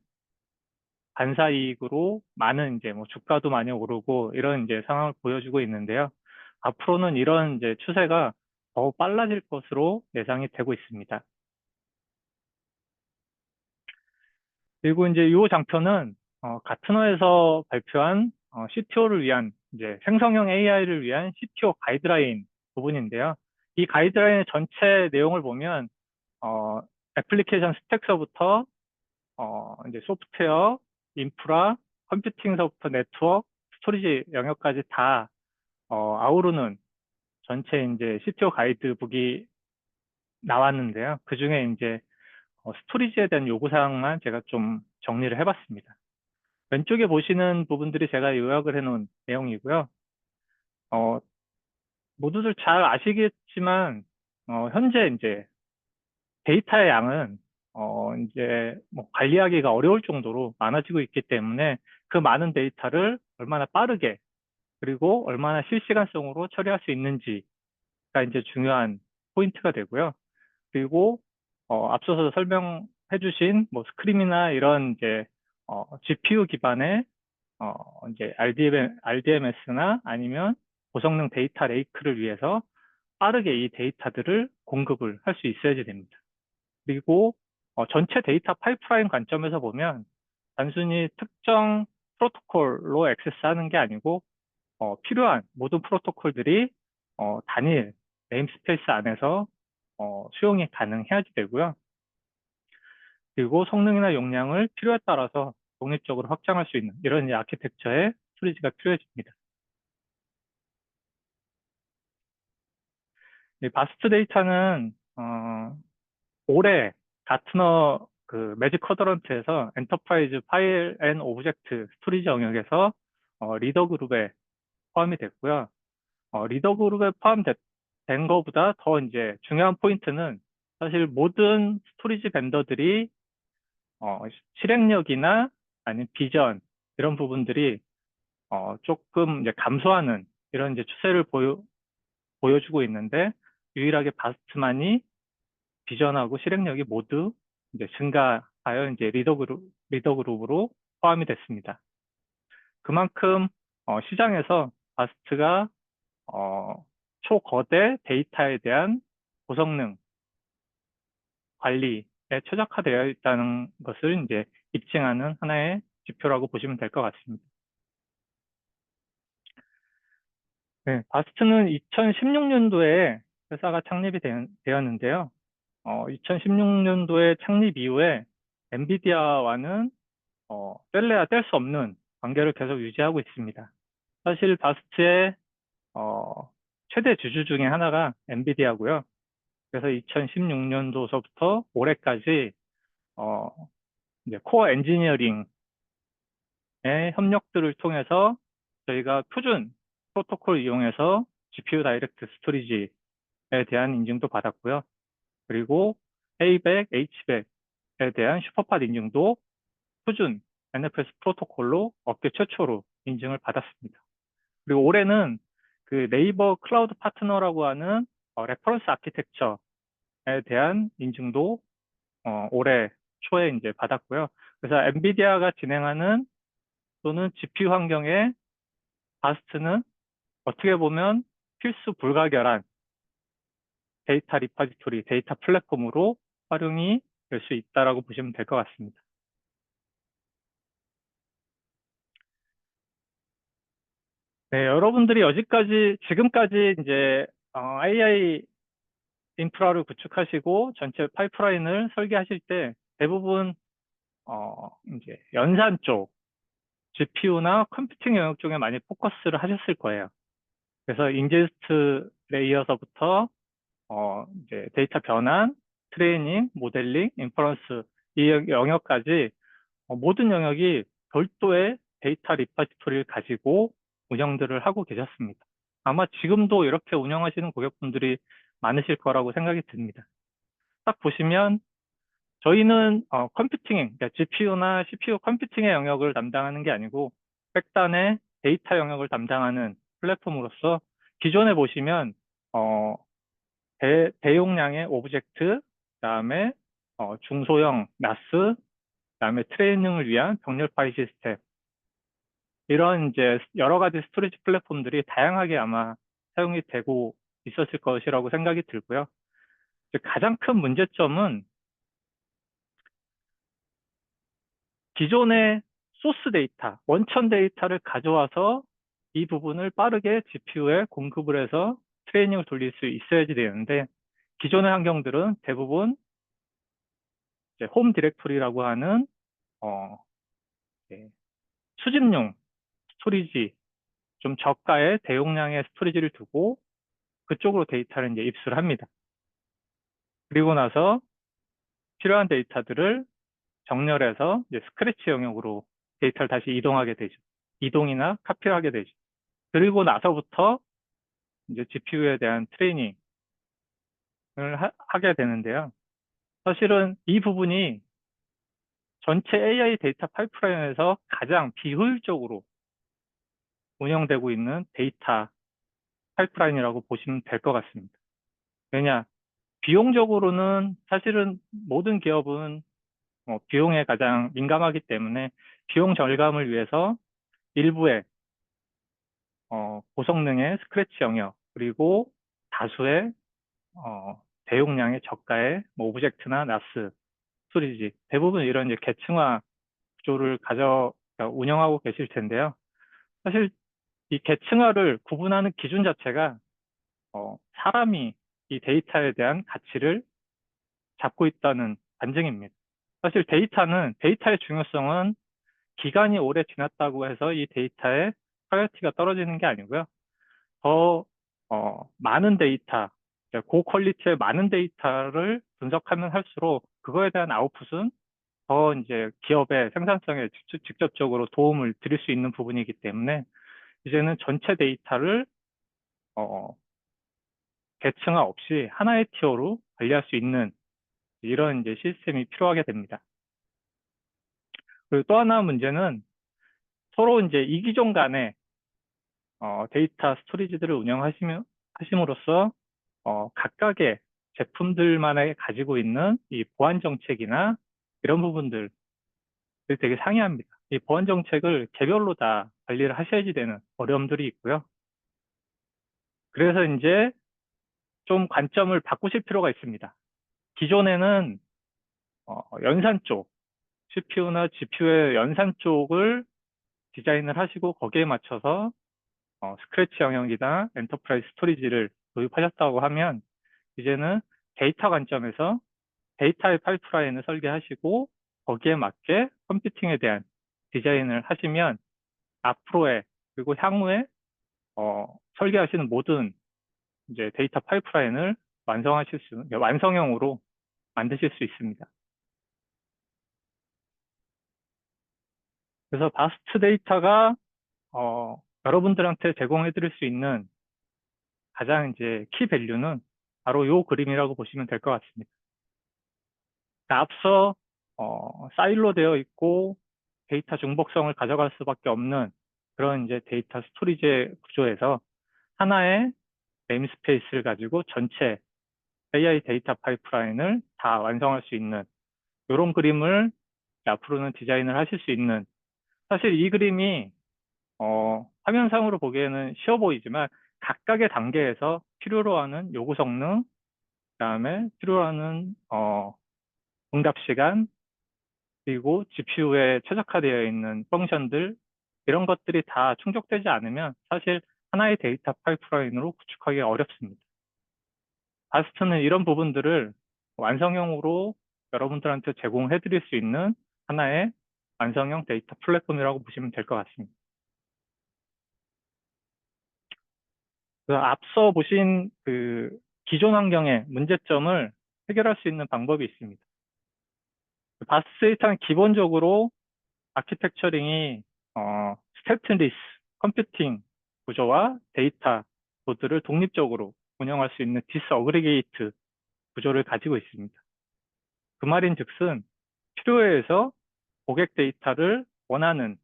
반사 이익으로 많은 이제 뭐 주가도 많이 오르고 이런 이제 상황을 보여주고 있는데요. 앞으로는 이런 이제 추세가 더 빨라질 것으로 예상이 되고 있습니다. 그리고 이제 이 장표는 가트너에서 발표한 CTO를 위한 이제 생성형 AI를 위한 CTO 가이드라인 부분인데요. 이 가이드라인의 전체 내용을 보면 애플리케이션 스택서부터 이제 소프트웨어, 인프라, 컴퓨팅서부터 네트워크, 스토리지 영역까지 다 아우르는 전체 이제 CTO 가이드북이 나왔는데요. 그 중에 이제 스토리지에 대한 요구사항만 제가 좀 정리를 해봤습니다. 왼쪽에 보시는 부분들이 제가 요약을 해놓은 내용이고요. 어, 모두들 잘 아시겠지만, 현재 이제 데이터의 양은, 이제 뭐 관리하기가 어려울 정도로 많아지고 있기 때문에 그 많은 데이터를 얼마나 빠르게 그리고 얼마나 실시간성으로 처리할 수 있는지가 이제 중요한 포인트가 되고요. 그리고 앞서서 설명해 주신 뭐 스크림이나 이런 이제 GPU 기반의 이제 RDMS나 아니면 고성능 데이터 레이크를 위해서 빠르게 이 데이터들을 공급을 할 수 있어야지 됩니다. 그리고 전체 데이터 파이프라인 관점에서 보면 단순히 특정 프로토콜로 액세스하는 게 아니고 필요한 모든 프로토콜들이 단일 네임스페이스 안에서 수용이 가능해야지 되고요. 그리고 성능이나 용량을 필요에 따라서 독립적으로 확장할 수 있는 이런 이제 아키텍처의 스토리지가 필요해집니다. 이 바스트 데이터는 올해 가트너 그 매직 쿼드런트에서 엔터프라이즈 파일 앤 오브젝트 스토리지 영역에서 리더 그룹에 포함이 됐고요. 리더 그룹에 포함된 것보다 더 이제 중요한 포인트는 사실 모든 스토리지 벤더들이 실행력이나 아니면 비전 이런 부분들이 조금 이제 감소하는 이런 이제 추세를 보여주고 있는데 유일하게 바스트만이 비전하고 실행력이 모두 이제 증가하여 이제 리더 그룹으로 포함이 됐습니다. 그만큼 시장에서 바스트가 초거대 데이터에 대한 고성능 관리에 최적화되어 있다는 것을 이제 입증하는 하나의 지표라고 보시면 될 것 같습니다. 네, 바스트는 2016년도에 회사가 창립이 되었는데요. 2016년도에 창립 이후에 엔비디아와는 뗄래야 뗄 수 없는 관계를 계속 유지하고 있습니다. 사실 바스트의 최대 주주 중에 하나가 엔비디아고요. 그래서 2016년도서부터 올해까지 이제 코어 엔지니어링의 협력들을 통해서 저희가 표준 프로토콜 이용해서 GPU 다이렉트 스토리지에 대한 인증도 받았고요. 그리고 A100, H100에 대한 슈퍼팟 인증도 표준 NFS 프로토콜로 업계 최초로 인증을 받았습니다. 그리고 올해는 그 네이버 클라우드 파트너라고 하는 레퍼런스 아키텍처에 대한 인증도 올해 초에 이제 받았고요. 그래서 엔비디아가 진행하는 또는 GPU 환경에 바스트는 어떻게 보면 필수 불가결한 데이터 리파지토리, 데이터 플랫폼으로 활용이 될 수 있다라고 보시면 될 것 같습니다. 네, 여러분들이 지금까지 이제 AI 인프라를 구축하시고 전체 파이프라인을 설계하실 때 대부분 이제 연산 쪽, GPU나 컴퓨팅 영역 쪽에 많이 포커스를 하셨을 거예요. 그래서 인제스트에 이어서부터 이제 데이터 변환, 트레이닝, 모델링, 인퍼런스 이 영역까지 모든 영역이 별도의 데이터 리파지토리를 가지고 운영들을 하고 계셨습니다. 아마 지금도 이렇게 운영하시는 고객분들이 많으실 거라고 생각이 듭니다. 딱 보시면 저희는 컴퓨팅, 그러니까 GPU나 CPU 컴퓨팅의 영역을 담당하는 게 아니고 백단의 데이터 영역을 담당하는 플랫폼으로서 기존에 보시면 대용량의 오브젝트, 그다음에 중소형 나스, 그다음에 트레이닝을 위한 병렬 파일 시스템 이런 이제 여러 가지 스토리지 플랫폼들이 다양하게 아마 사용이 되고 있었을 것이라고 생각이 들고요. 이제 가장 큰 문제점은 기존의 소스 데이터, 원천 데이터를 가져와서 이 부분을 빠르게 GPU에 공급을 해서 트레이닝을 돌릴 수 있어야지 되는데 기존의 환경들은 대부분 이제 홈 디렉토리라고 하는 예, 수집용 스토리지, 좀 저가의 대용량의 스토리지를 두고 그쪽으로 데이터를 이제 입수를 합니다. 그리고 나서 필요한 데이터들을 정렬해서 이제 스크래치 영역으로 데이터를 다시 이동하게 되죠. 이동이나 카피를 하게 되죠. 그리고 나서부터 이제 GPU에 대한 트레이닝을 하게 되는데요. 사실은 이 부분이 전체 AI 데이터 파이프라인에서 가장 비효율적으로 운영되고 있는 데이터 파이프라인이라고 보시면 될 것 같습니다. 왜냐, 비용적으로는 사실은 모든 기업은 비용에 가장 민감하기 때문에 비용 절감을 위해서 일부의 고성능의 스크래치 영역, 그리고 다수의 대용량의 저가의 뭐 오브젝트나 나스, 스토리지, 대부분 이런 이제 계층화 구조를 운영하고 계실 텐데요. 사실 이 계층화를 구분하는 기준 자체가 사람이 이 데이터에 대한 가치를 잡고 있다는 반증입니다. 사실 데이터의 중요성은 기간이 오래 지났다고 해서 이 데이터의 퀄리티가 떨어지는 게 아니고요. 더 많은 데이터, 고퀄리티의 많은 데이터를 분석하면 할수록 그거에 대한 아웃풋은 더 이제 기업의 생산성에 직접적으로 도움을 드릴 수 있는 부분이기 때문에 이제는 전체 데이터를 계층화 없이 하나의 티어로 관리할 수 있는 이런 이제 시스템이 필요하게 됩니다. 그리고 또 하나 문제는 서로 이제 이기종 간에 데이터 스토리지들을 하심으로써 각각의 제품들만에 가지고 있는 이 보안 정책이나 이런 부분들 되게 상이합니다. 이 보안 정책을 개별로 다 관리를 하셔야지 되는 어려움들이 있고요. 그래서 이제 좀 관점을 바꾸실 필요가 있습니다. 기존에는 연산 쪽, CPU나 GPU의 연산 쪽을 디자인을 하시고 거기에 맞춰서 스크래치 영역이나 엔터프라이즈 스토리지를 도입하셨다고 하면 이제는 데이터 관점에서 데이터의 파이프라인을 설계하시고 거기에 맞게 컴퓨팅에 대한 디자인을 하시면 앞으로의 그리고 향후에 설계하시는 모든 이제 데이터 파이프라인을 완성형으로 만드실 수 있습니다. 그래서 바스트 데이터가 여러분들한테 제공해 드릴 수 있는 가장 이제 키 밸류는 바로 이 그림이라고 보시면 될 것 같습니다. 앞서 사일로 되어 있고 데이터 중복성을 가져갈 수밖에 없는 그런 이제 데이터 스토리지 구조에서 하나의 네임스페이스를 가지고 전체 AI 데이터 파이프라인을 다 완성할 수 있는 이런 그림을 앞으로는 디자인을 하실 수 있는, 사실 이 그림이 화면상으로 보기에는 쉬워 보이지만 각각의 단계에서 필요로 하는 요구 성능, 그다음에 필요로 하는 응답 시간, 그리고 GPU에 최적화되어 있는 펑션들, 이런 것들이 다 충족되지 않으면 사실 하나의 데이터 파이프라인으로 구축하기 어렵습니다. 바스트는 이런 부분들을 완성형으로 여러분들한테 제공해 드릴 수 있는 하나의 완성형 데이터 플랫폼이라고 보시면 될 것 같습니다. 앞서 보신 그 기존 환경의 문제점을 해결할 수 있는 방법이 있습니다. 바스트 데이터는 기본적으로 아키텍처링이 스태틀리스 컴퓨팅 구조와 데이터 노드를 독립적으로 운영할 수 있는 디스어그리게이트 구조를 가지고 있습니다. 그 말인즉슨 필요에 의해서 고객 데이터를 원하는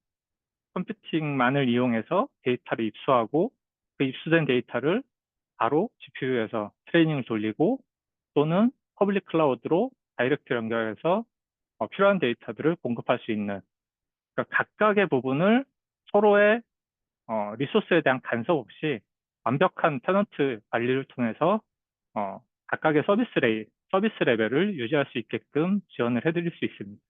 컴퓨팅만을 이용해서 데이터를 입수하고 그 입수된 데이터를 바로 GPU에서 트레이닝을 돌리고 또는 퍼블릭 클라우드로 다이렉트 연결해서 필요한 데이터들을 공급할 수 있는, 그러니까 각각의 부분을 서로의 리소스에 대한 간섭 없이 완벽한 테넌트 관리를 통해서 각각의 서비스 레벨을 유지할 수 있게끔 지원을 해드릴 수 있습니다.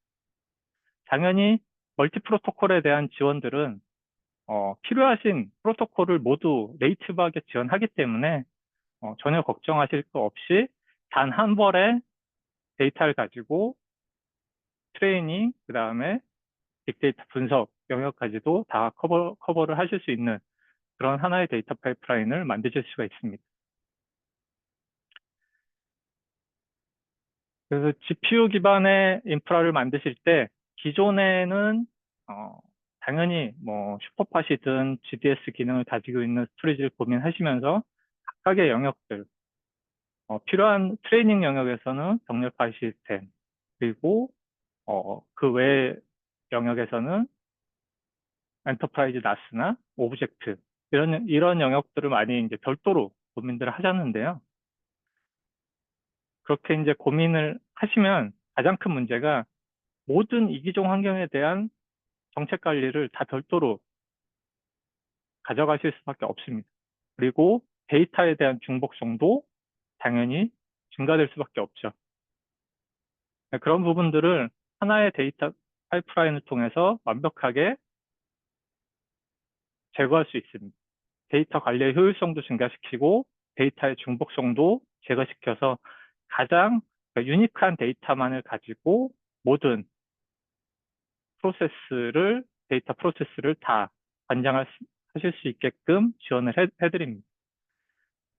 당연히 멀티 프로토콜에 대한 지원들은 필요하신 프로토콜을 모두 네이티브하게 지원하기 때문에 전혀 걱정하실 거 없이 단 한 벌의 데이터를 가지고 트레이닝, 그 다음에 빅데이터 분석 영역까지도 다 커버를 하실 수 있는 그런 하나의 데이터 파이프라인을 만드실 수가 있습니다. 그래서 GPU 기반의 인프라를 만드실 때 기존에는 당연히 뭐 슈퍼팟이든 GDS 기능을 가지고 있는 스토리지를 고민하시면서 각각의 영역들, 필요한 트레이닝 영역에서는 병렬 시스템, 그리고 그 외 영역에서는 엔터프라이즈 나스나 오브젝트 이런 영역들을 많이 이제 별도로 고민들을 하셨는데요. 그렇게 이제 고민을 하시면 가장 큰 문제가 모든 이기종 환경에 대한 정책 관리를 다 별도로 가져가실 수밖에 없습니다. 그리고 데이터에 대한 중복성도 당연히 증가될 수밖에 없죠. 그런 부분들을 하나의 데이터 파이프라인을 통해서 완벽하게 제거할 수 있습니다. 데이터 관리의 효율성도 증가시키고 데이터의 중복성도 제거시켜서 가장 유니크한 데이터만을 가지고 모든 데이터 프로세스를 다 하실 수 있게끔 지원을 해드립니다.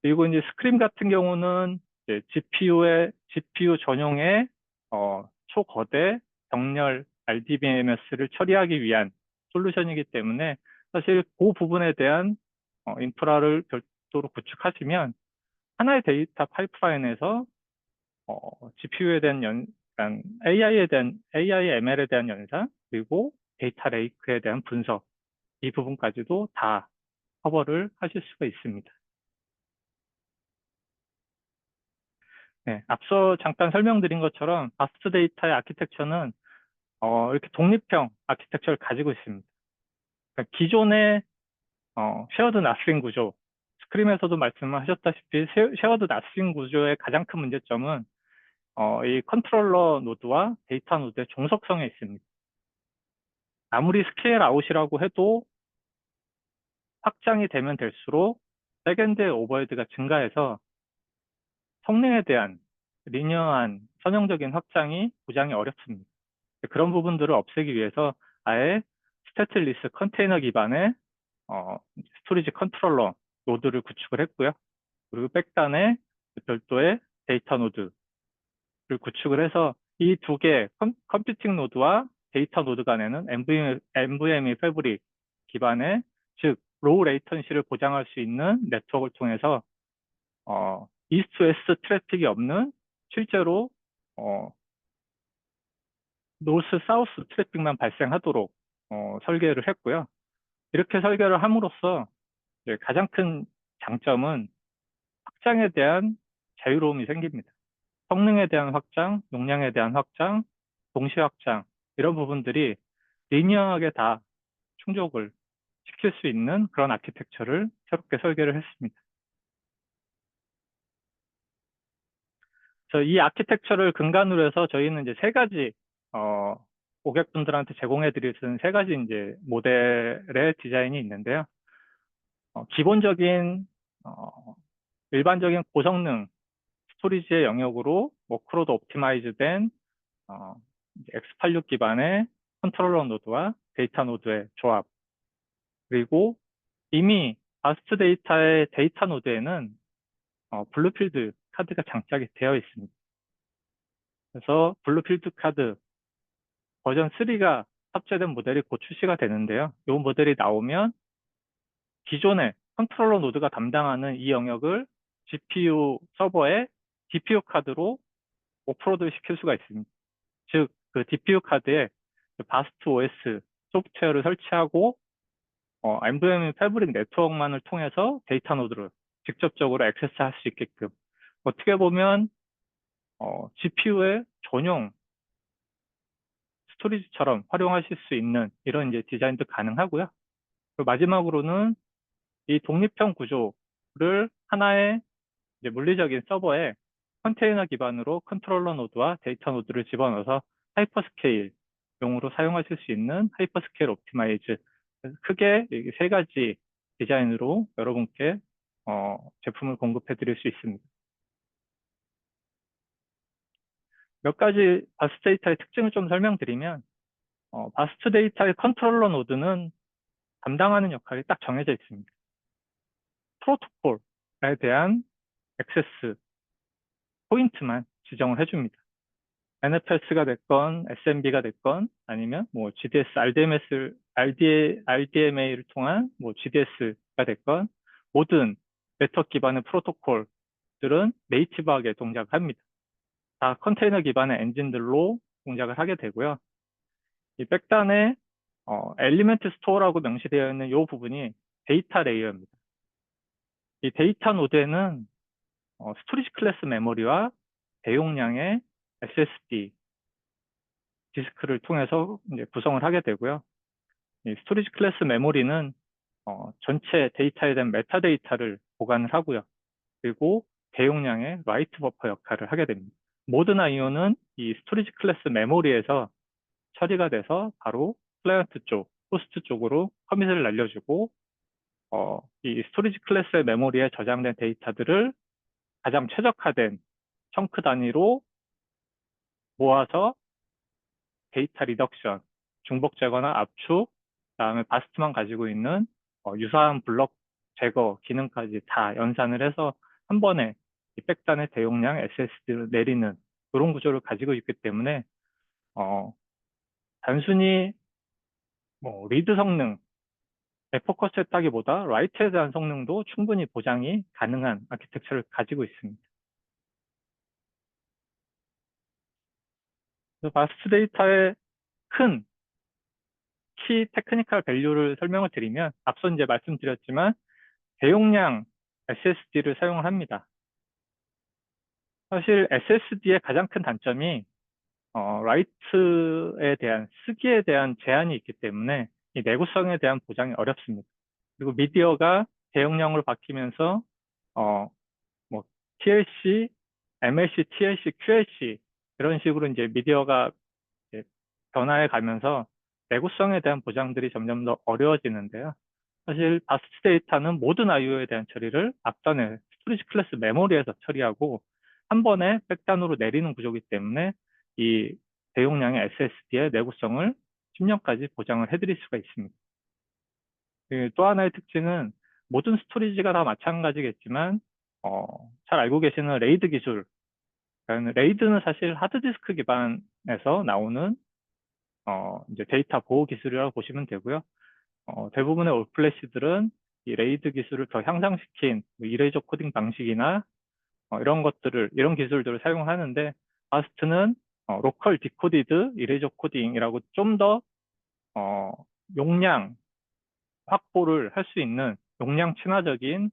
그리고 이제 스크림 같은 경우는 GPU 전용의 초거대 병렬 RDBMS를 처리하기 위한 솔루션이기 때문에 사실 그 부분에 대한 인프라를 별도로 구축하시면 하나의 데이터 파이프라인에서 GPU에 대한 그러니까 AI, ML에 대한 연산, 그리고 데이터 레이크에 대한 분석, 이 부분까지도 다 커버를 하실 수가 있습니다. 네, 앞서 잠깐 설명드린 것처럼 바스트 데이터의 아키텍처는 이렇게 독립형 아키텍처를 가지고 있습니다. 그러니까 기존의 쉐어드 나싱 구조, 스크림에서도 말씀하셨다시피 쉐어드 나싱 구조의 가장 큰 문제점은 이 컨트롤러 노드와 데이터 노드의 종속성에 있습니다. 아무리 스케일 아웃이라고 해도 확장이 되면 될수록 백엔드의 오버헤드가 증가해서 성능에 대한 리니어한 선형적인 확장이 보장이 어렵습니다. 그런 부분들을 없애기 위해서 아예 스태틀리스 컨테이너 기반의 스토리지 컨트롤러 노드를 구축을 했고요. 그리고 백단에 별도의 데이터 노드를 구축을 해서 이 두 개 컴퓨팅 노드와 데이터 노드 간에는 NVMe 패브릭 기반의, 즉 로우 레이턴시를 보장할 수 있는 네트워크를 통해서 이스트 웨스트 트래픽이 없는, 실제로 노스 사우스 트래픽만 발생하도록 설계를 했고요. 이렇게 설계를 함으로써 이제 가장 큰 장점은 확장에 대한 자유로움이 생깁니다. 성능에 대한 확장, 용량에 대한 확장, 동시 확장, 이런 부분들이 리니어하게 다 충족을 시킬 수 있는 그런 아키텍처를 새롭게 설계를 했습니다. 이 아키텍처를 근간으로 해서 저희는 이제 세 가지 고객분들한테 제공해 드릴 수 있는 세 가지 이제 모델의 디자인이 있는데요. 기본적인 일반적인 고성능 스토리지의 영역으로 워크로드 옵티마이즈된 X86 기반의 컨트롤러 노드와 데이터 노드의 조합, 그리고 이미 바스트 데이터의 데이터 노드에는 블루필드 카드가 장착이 되어 있습니다. 그래서 블루필드 카드 버전 3가 탑재된 모델이 곧 출시가 되는데요. 이 모델이 나오면 기존의 컨트롤러 노드가 담당하는 이 영역을 GPU 서버에 DPU 카드로 오프로드 시킬 수가 있습니다. 즉, 그 DPU 카드에 바스트 OS 소프트웨어를 설치하고 NVMe 패브릭 네트워크만을 통해서 데이터 노드를 직접적으로 액세스할 수 있게끔, 어떻게 보면 GPU의 전용 스토리지처럼 활용하실 수 있는 이런 이제 디자인도 가능하고요. 그리고 마지막으로는 이 독립형 구조를 하나의 이제 물리적인 서버에 컨테이너 기반으로 컨트롤러 노드와 데이터 노드를 집어넣어서 하이퍼스케일용으로 사용하실 수 있는 하이퍼스케일 옵티마이즈, 크게 이 세 가지 디자인으로 여러분께 제품을 공급해 드릴 수 있습니다. 몇 가지 바스트 데이터의 특징을 좀 설명드리면, 바스트 데이터의 컨트롤러 노드는 담당하는 역할이 딱 정해져 있습니다. 프로토콜에 대한 액세스 포인트만 지정을 해줍니다. NFS가 됐건 SMB가 됐건 아니면 뭐 GDS, RDMA를 통한 뭐 GDS가 됐건 모든 네트워크 기반의 프로토콜들은 네이티브하게 동작합니다. 다 컨테이너 기반의 엔진들로 동작을 하게 되고요. 이 백단에 엘리멘트 스토어라고 명시되어 있는 이 부분이 데이터 레이어입니다. 이 데이터 노드에는 스토리지 클래스 메모리와 대용량의 SSD 디스크를 통해서 이제 구성을 하게 되고요. 이 스토리지 클래스 메모리는 전체 데이터에 대한 메타데이터를 보관을 하고요. 그리고 대용량의 라이트 버퍼 역할을 하게 됩니다. 모든 IO는 이 스토리지 클래스 메모리에서 처리가 돼서 바로 클라이언트 쪽, 호스트 쪽으로 커밋을 날려주고 이 스토리지 클래스의 메모리에 저장된 데이터들을 가장 최적화된 청크 단위로 모아서 데이터 리덕션, 중복 제거나 압축, 그다음에 바스트만 가지고 있는 유사한 블럭 제거 기능까지 다 연산을 해서 한 번에 이 백단의 대용량 SSD를 내리는 그런 구조를 가지고 있기 때문에 단순히 뭐 리드 성능, 포커스 했다기보다 라이트에 대한 성능도 충분히 보장이 가능한 아키텍처를 가지고 있습니다. 바스트 데이터의 큰 키 테크니컬 밸류를 설명을 드리면 앞서 이제 말씀드렸지만 대용량 SSD를 사용을 합니다. 사실 SSD의 가장 큰 단점이 라이트에 대한 쓰기에 대한 제한이 있기 때문에 이 내구성에 대한 보장이 어렵습니다. 그리고 미디어가 대용량으로 바뀌면서 뭐 TLC, MLC, TLC, QLC 이런 식으로 이제 미디어가 이제 변화해 가면서 내구성에 대한 보장들이 점점 더 어려워지는데요. 사실 바스트 데이터는 모든 IO에 대한 처리를 앞단에 스토리지 클래스 메모리에서 처리하고 한 번에 백단으로 내리는 구조이기 때문에 이 대용량의 SSD의 내구성을 10년까지 보장을 해드릴 수가 있습니다. 또 하나의 특징은 모든 스토리지가 다 마찬가지겠지만 잘 알고 계시는 레이드 기술, 그러니까 레이드는 사실 하드디스크 기반에서 나오는 이제 데이터 보호 기술이라고 보시면 되고요. 대부분의 올플래시들은 이 레이드 기술을 더 향상시킨 뭐 이레이저 코딩 방식이나 이런 기술들을 사용하는데 바스트는 로컬 디코디드 이레이저 코딩이라고 좀 더 용량 확보를 할 수 있는 용량 친화적인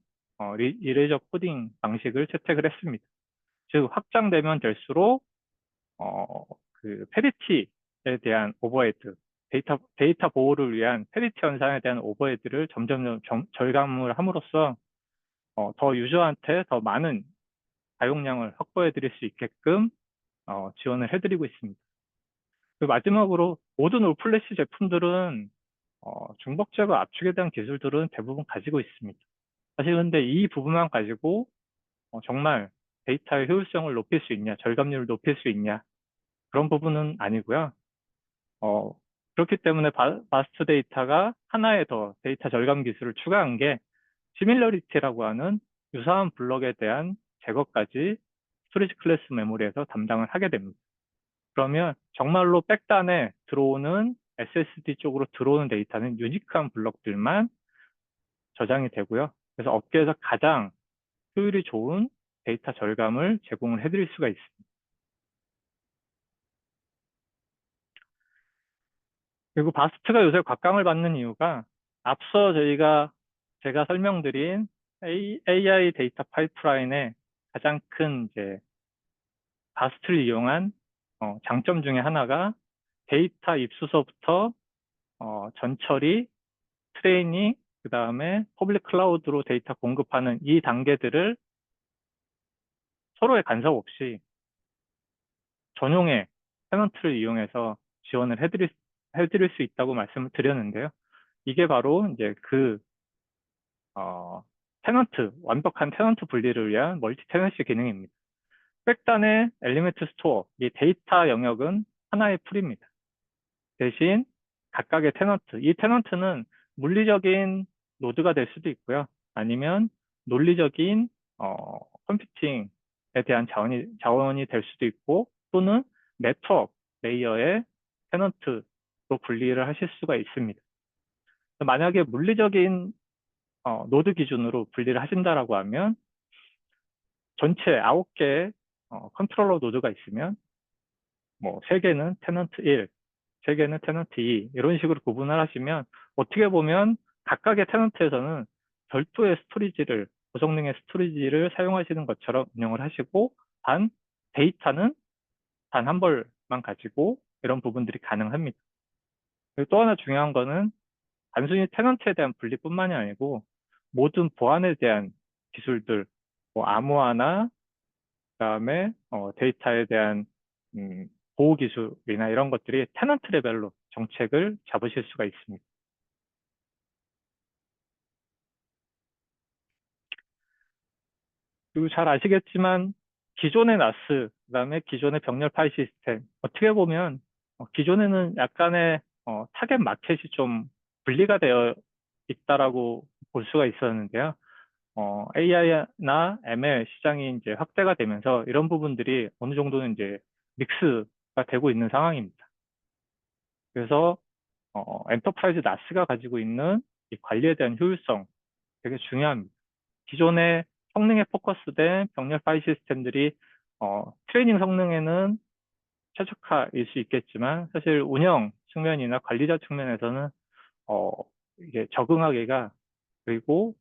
이레이저 코딩 방식을 채택을 했습니다. 즉 확장되면 될수록 그 페리티에 대한 오버헤드, 데이터 보호를 위한 페리티 현상에 대한 오버헤드를 점점 절감을 함으로써 더 유저한테 더 많은 다용량을 확보해 드릴 수 있게끔 지원을 해드리고 있습니다. 그리고 마지막으로 모든 올플래시 제품들은 중복 제거 압축에 대한 기술들은 대부분 가지고 있습니다. 사실 근데 이 부분만 가지고 정말 데이터의 효율성을 높일 수 있냐, 절감률을 높일 수 있냐 그런 부분은 아니고요. 그렇기 때문에 바스트 데이터가 하나의 더 데이터 절감 기술을 추가한 게 시밀러리티라고 하는 유사한 블럭에 대한 제거까지 스토리지 클래스 메모리에서 담당을 하게 됩니다. 그러면 정말로 백단에 들어오는 SSD 쪽으로 들어오는 데이터는 유니크한 블럭들만 저장이 되고요. 그래서 업계에서 가장 효율이 좋은 데이터 절감을 제공을 해드릴 수가 있습니다. 그리고 바스트가 요새 곽강을 받는 이유가 앞서 제가 설명드린 AI 데이터 파이프라인의 가장 큰 이제 바스트를 이용한 장점 중에 하나가 데이터 입수서부터 전처리, 트레이닝, 그 다음에 퍼블릭 클라우드로 데이터 공급하는 이 단계들을 서로의 간섭 없이 전용의 테넌트를 이용해서 지원을 해드릴 수 있다고 말씀을 드렸는데요. 이게 바로 이제 완벽한 테넌트 분리를 위한 멀티 테넌시 기능입니다. 백단의 엘리멘트 스토어, 이 데이터 영역은 하나의 풀입니다. 대신 각각의 이 테넌트는 물리적인 노드가 될 수도 있고요. 아니면 논리적인 컴퓨팅에 대한 자원이 될 수도 있고, 또는 네트워크 레이어의 테넌트로 분리를 하실 수가 있습니다. 만약에 물리적인 노드 기준으로 분리를 하신다라고 하면 전체 9개의 컨트롤러 노드가 있으면 뭐 3개는 테넌트 1, 3개는 테넌트 2 이런 식으로 구분을 하시면 어떻게 보면 각각의 테넌트에서는 별도의 스토리지를 고성능의 스토리지를 사용하시는 것처럼 운영을 하시고 단 데이터는 단 한 벌만 가지고 이런 부분들이 가능합니다. 그리고 또 하나 중요한 거는 단순히 테넌트에 대한 분리뿐만이 아니고 모든 보안에 대한 기술들, 뭐 암호화나 그다음에 데이터에 대한 음, 보호 기술이나 이런 것들이 테넌트 레벨로 정책을 잡으실 수가 있습니다. 그리고 잘 아시겠지만 기존의 나스, 그다음에 기존의 병렬 파일 시스템 어떻게 보면 기존에는 약간의 타겟 마켓이 좀 분리가 되어 있다라고 볼 수가 있었는데요. AI나 ML 시장이 이제 확대가 되면서 이런 부분들이 어느 정도는 이제 믹스가 되고 있는 상황입니다. 그래서 엔터프라이즈 나스가 가지고 있는 이 관리에 대한 효율성 되게 중요합니다. 기존의 성능에 포커스된 병렬 파일 시스템들이 트레이닝 성능에는 최적화일 수 있겠지만 사실 운영 측면이나 관리자 측면에서는 어, 이게 적응하기가 그리고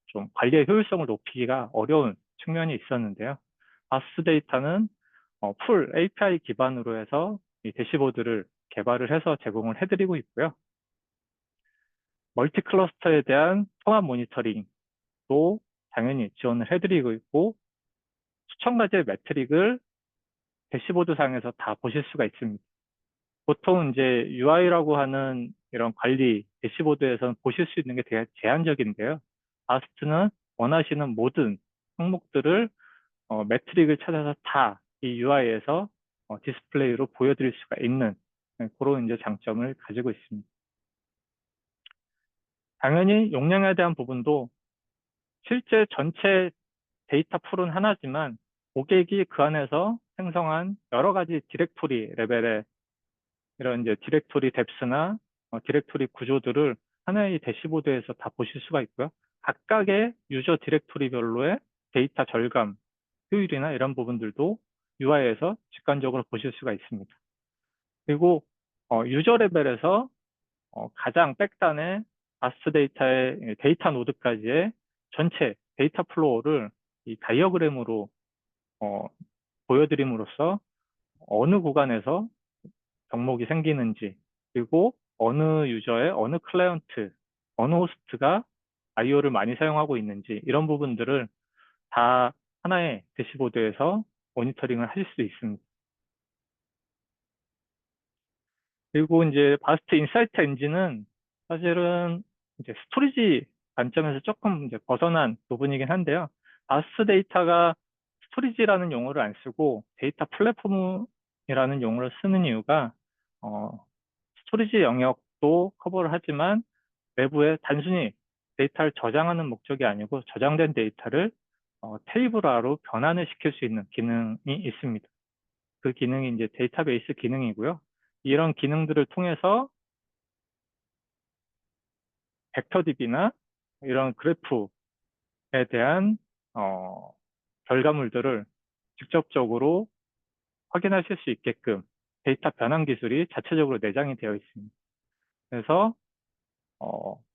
좀 관리의 효율성을 높이기가 어려운 측면이 있었는데요. 바스 데이터는 풀 API 기반으로 해서 이 대시보드를 개발을 해서 제공을 해드리고 있고요. 멀티 클러스터에 대한 통합 모니터링도 당연히 지원을 해드리고 있고 수천 가지의 매트릭을 대시보드 상에서 다 보실 수가 있습니다. 보통 이제 UI라고 하는 이런 관리 대시보드에서는 보실 수 있는 게 되게 제한적인데요. 바스트는 원하시는 모든 항목들을 매트릭을 찾아서 다 이 UI에서 디스플레이로 보여드릴 수가 있는 그런 이제 장점을 가지고 있습니다. 당연히 용량에 대한 부분도 실제 전체 데이터 풀은 하나지만 고객이 그 안에서 생성한 여러 가지 디렉토리 레벨의 이런 이제 디렉토리 뎁스나 디렉토리 구조들을 하나의 대시보드에서 다 보실 수가 있고요. 각각의 유저 디렉토리별로의 데이터 절감, 효율이나 이런 부분들도 UI에서 직관적으로 보실 수가 있습니다. 그리고 유저 레벨에서 가장 백단의 바스 데이터의 데이터 노드까지의 전체 데이터 플로우를 이 다이어그램으로 보여드림으로써 어느 구간에서 병목이 생기는지 그리고 어느 유저의 어느 클라이언트, 어느 호스트가 IO를 많이 사용하고 있는지 이런 부분들을 다 하나의 대시보드에서 모니터링을 하실 수 있습니다. 그리고 이제 바스트 인사이트 엔진은 사실은 이제 스토리지 관점에서 조금 이제 벗어난 부분이긴 한데요. 바스트 데이터가 스토리지라는 용어를 안 쓰고 데이터 플랫폼이라는 용어를 쓰는 이유가 스토리지 영역도 커버를 하지만 외부에 단순히 데이터를 저장하는 목적이 아니고 저장된 데이터를 테이블화로 변환을 시킬 수 있는 기능이 있습니다. 그 기능이 이제 데이터베이스 기능이고요. 이런 기능들을 통해서 벡터DB나 이런 그래프에 대한 결과물들을 직접적으로 확인하실 수 있게끔 데이터 변환 기술이 자체적으로 내장이 되어 있습니다. 그래서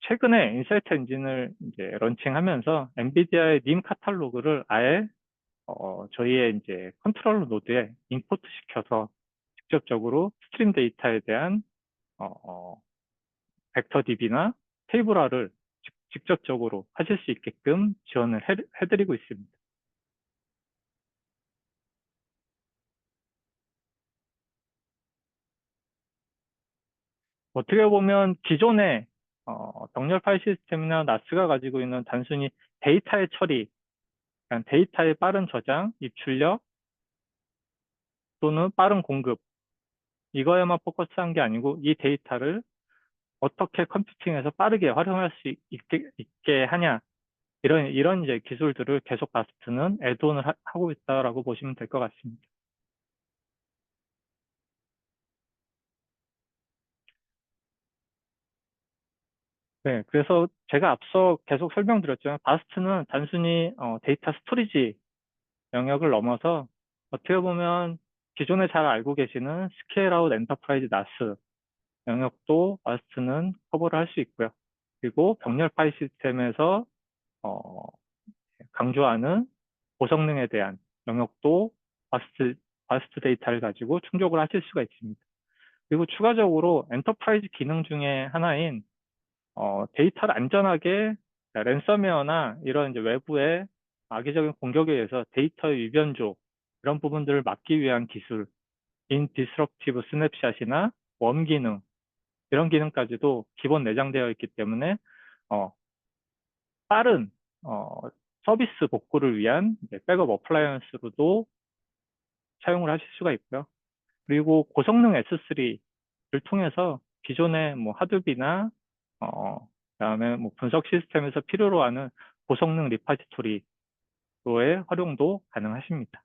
최근에 인사이트 엔진을 이제 런칭하면서 엔비디아의 님 카탈로그를 아예 저희의 이제 컨트롤러 노드에 임포트 시켜서 직접적으로 스트림 데이터에 대한 벡터 DB나 테이블화를 직접적으로 하실 수 있게끔 지원을 해드리고 있습니다. 어떻게 보면 기존의 병렬 파일 시스템이나 나스가 가지고 있는 단순히 데이터의 처리, 그러니까 데이터의 빠른 저장, 입출력 또는 빠른 공급 이거에만 포커스한 게 아니고 이 데이터를 어떻게 컴퓨팅해서 빠르게 활용할 수 있게 하냐 이런 이제 기술들을 계속 바스트는 애드온을 하고 있다라고 보시면 될 것 같습니다. 네, 그래서 제가 앞서 계속 설명드렸죠. 바스트는 단순히 데이터 스토리지 영역을 넘어서 어떻게 보면 기존에 잘 알고 계시는 스케일 아웃 엔터프라이즈 나스 영역도 바스트는 커버를 할 수 있고요. 그리고 병렬 파일 시스템에서 어, 강조하는 고성능에 대한 영역도 바스트 데이터를 가지고 충족을 하실 수가 있습니다. 그리고 추가적으로 엔터프라이즈 기능 중에 하나인 데이터를 안전하게 랜섬웨어나 이런 이제 외부의 악의적인 공격에 의해서 데이터의 위변조 이런 부분들을 막기 위한 기술, 인 디스럽티브 스냅샷이나 웜 기능 이런 기능까지도 기본 내장되어 있기 때문에 어, 빠른 서비스 복구를 위한 이제 백업 어플라이언스로도 사용을 하실 수가 있고요. 그리고 고성능 S3를 통해서 기존의 뭐 하드비나 그다음에 뭐 분석 시스템에서 필요로 하는 고성능 리파지토리로의 활용도 가능하십니다.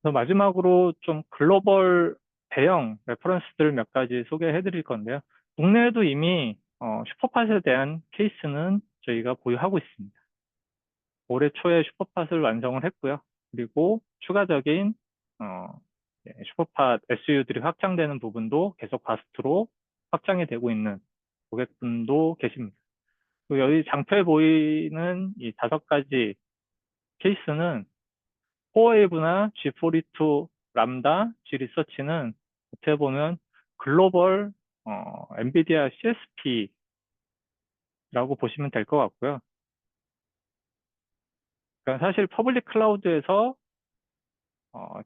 그래서 마지막으로 좀 글로벌 대형 레퍼런스들 몇 가지 소개해 드릴 건데요. 국내에도 이미 슈퍼팟에 대한 케이스는 저희가 보유하고 있습니다. 올해 초에 슈퍼팟을 완성을 했고요. 그리고 추가적인 슈퍼팟 SU들이 확장되는 부분도 계속 바스트로 확장이 되고 있는 고객분도 계십니다. 그리고 여기 장표에 보이는 이 5가지 케이스는 코어웨이브나 G42 람다, G리서치는 어떻게 보면 글로벌 엔비디아 CSP라고 보시면 될 것 같고요. 그러니까 사실 퍼블릭 클라우드에서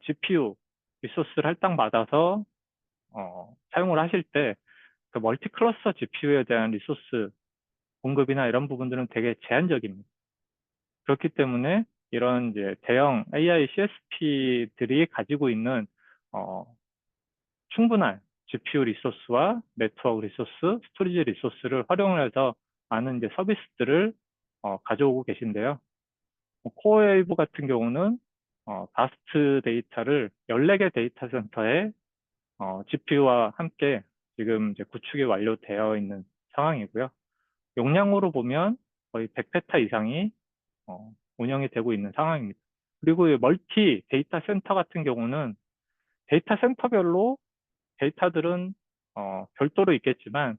GPU 리소스를 할당받아서 사용을 하실 때 그 멀티 클러스터 GPU에 대한 리소스 공급이나 이런 부분들은 되게 제한적입니다. 그렇기 때문에 이런 이제 대형 AI CSP들이 가지고 있는 충분한 GPU 리소스와 네트워크 리소스, 스토리지 리소스를 활용을 해서 많은 이제 서비스들을 가져오고 계신데요. 코어웨이브 같은 경우는 바스트 데이터를 14개 데이터 센터에 GPU와 함께 지금 이제 구축이 완료되어 있는 상황이고요. 용량으로 보면 거의 100페타 이상이 운영이 되고 있는 상황입니다. 그리고 이 멀티 데이터 센터 같은 경우는 데이터 센터별로 데이터들은 별도로 있겠지만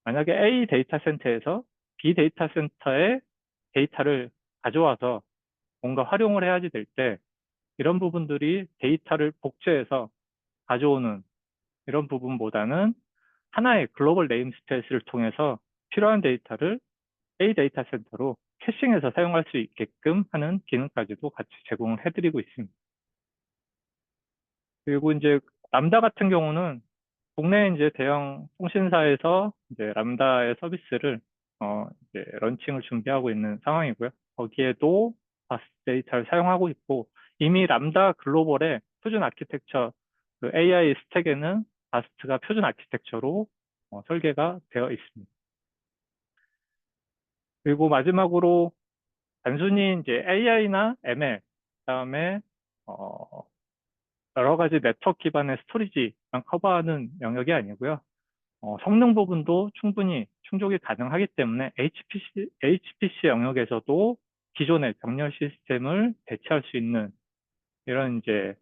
만약에 A 데이터 센터에서 B 데이터 센터에 데이터를 가져와서 뭔가 활용을 해야지 될 때 이런 부분들이 데이터를 복제해서 가져오는 이런 부분보다는 하나의 글로벌 네임스페이스를 통해서 필요한 데이터를 A 데이터 센터로 캐싱해서 사용할 수 있게끔 하는 기능까지도 같이 제공을 해드리고 있습니다. 그리고 이제 람다 같은 경우는 국내 이제 대형 통신사에서 이제 람다의 서비스를 이제 런칭을 준비하고 있는 상황이고요. 거기에도 바스 데이터를 사용하고 있고 이미 람다 글로벌의 표준 아키텍처 그 AI 스택에는 바스트가 표준 아키텍처로 설계가 되어 있습니다. 그리고 마지막으로 단순히 이제 AI나 ML, 그다음에 여러 가지 네트워크 기반의 스토리지만 커버하는 영역이 아니고요. 성능 부분도 충분히 충족이 가능하기 때문에 HPC 영역에서도 기존의 병렬 시스템을 대체할 수 있는 이런 이제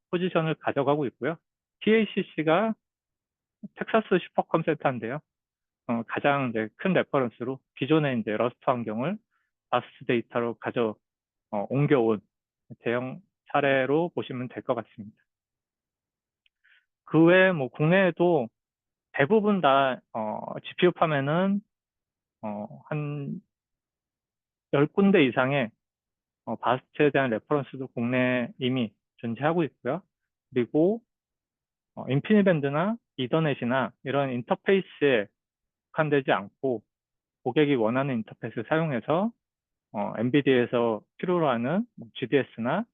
포지션을 가져가고 있고요. TACC가 텍사스 슈퍼컴센터인데요. 가장 이제 큰 레퍼런스로 기존의 이제 러스트 환경을 바스트 데이터로 옮겨온 대형 사례로 보시면 될 것 같습니다. 그 외에 뭐 국내에도 대부분 다 GPU 팜에는 한 10군데 이상의 바스트에 대한 레퍼런스도 국내에 이미 존재하고 있고요. 그리고 인피니밴드나 이더넷이나 이런 인터페이스에 국한되지 않고 고객이 원하는 인터페이스를 사용해서 엔비디아에서 필요로 하는 GDS나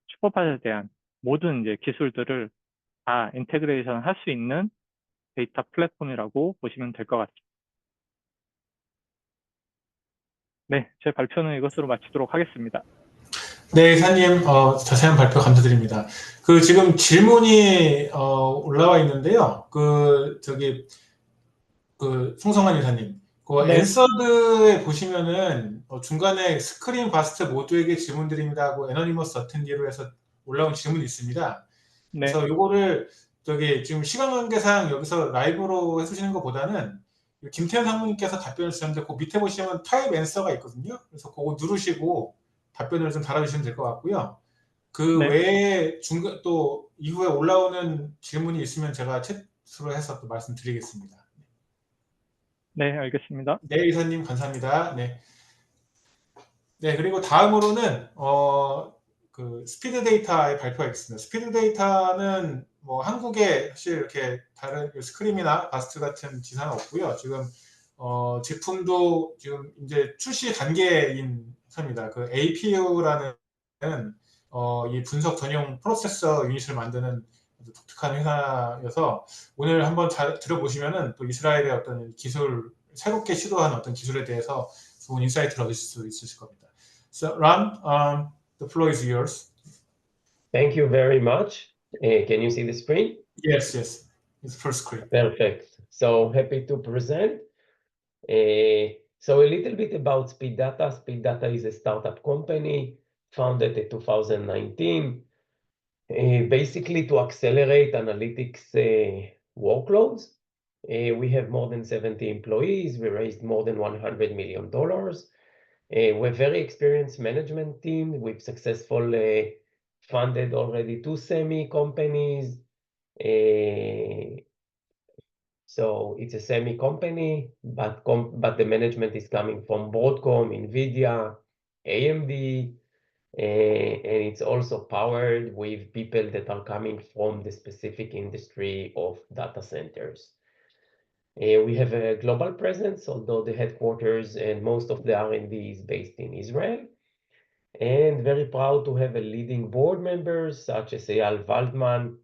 슈퍼팟에 대한 모든 이제 기술들을 다 인테그레이션 할 수 있는 데이터 플랫폼이라고 보시면 될 것 같습니다. 네, 제 발표는 이것으로 마치도록 하겠습니다. 네, 이사님, 자세한 발표 감사드립니다. 그 지금 질문이 올라와 있는데요. 송성환 이사님, 그 네, 앤서드에 보시면은 중간에 스크린 바스트 모두에게 질문드립니다고 애너니머스 어텐디로 해서 올라온 질문이 있습니다. 네, 그래서 요거를 지금 시간 관계상 여기서 라이브로 해주시는 것보다는 김태현 상무님께서 답변을 주셨는데 그 밑에 보시면 타입 앤서가 있거든요. 그래서 그거 누르시고 답변을 좀 달아주시면 될 것 같고요. 그 네, 외에 중간 또 이후에 올라오는 질문이 있으면 제가 채트로 해서 또 말씀드리겠습니다. 네, 알겠습니다. 네, 이사님 감사합니다. 네. 네, 그리고 다음으로는 그 스피드 데이터의 발표가 있습니다. 스피드 데이터는 뭐 한국에 사실 이렇게 다른 스크림이나 바스트 같은 지사는 없고요. 지금 제품도 지금 이제 출시 단계인 회사입니다. 그 APU라는 이 분석 전용 프로세서 유닛을 만드는 아주 독특한 회사여서 오늘 한번 잘 들어보시면은 또 이스라엘의 어떤 기술, 새롭게 시도한 어떤 기술에 대해서 좋은 인사이트를 얻으실 수 있으실 겁니다. So, Ron, the floor is yours. Thank you very much. Can you see the screen? Yes, yes. It's full screen. Perfect. So happy to present. So a little bit about Speed Data. Speed Data is a startup company founded in 2019, basically to accelerate analytics workloads. We have more than 70 employees. We raised more than $100 million. We're a very experienced management team. We've successfully funded already 2 semi companies. So it's a semi company, but the management is coming from Broadcom, NVIDIA, AMD, and it's also powered with people that are coming from the specific industry of data centers. We have a global presence, although the headquarters and most of the R&D is based in Israel. And very proud to have a leading board members such as Eyal Waldman,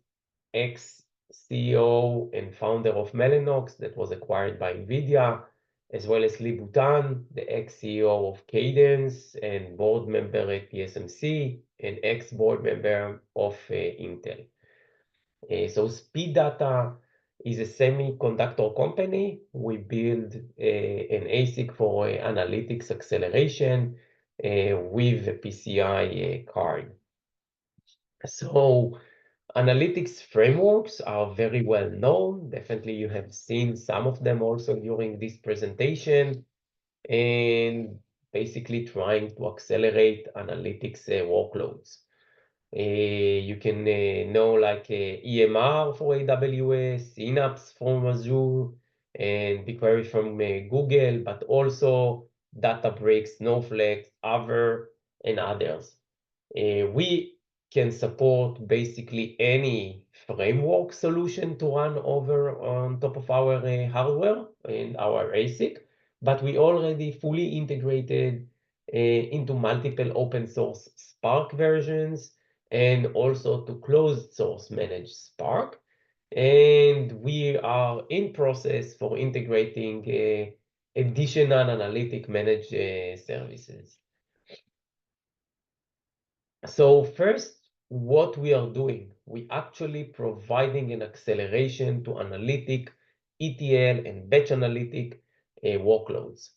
ex-CEO and founder of Mellanox that was acquired by NVIDIA, as well as Lee Bhutan, the ex-CEO of Cadence and board member at TSMC and ex-board member of Intel. So Speed Data is a semiconductor company. We build an ASIC for analytics acceleration with a PCI card. So analytics frameworks are very well known. Definitely you have seen some of them also during this presentation, and basically trying to accelerate analytics workloads. You can know like EMR for AWS, Synapse from Azure, and BigQuery from Google, but also Databricks, Snowflake, Azure, and others. We can support basically any framework solution to run over on top of our hardware and our ASIC, but we already fully integrated into multiple open source Spark versions and also to closed source managed Spark. And we are in process for integrating additional analytic managed services. So first, what we are doing, we actually providing an acceleration to analytic, ETL, and batch analytic workloads.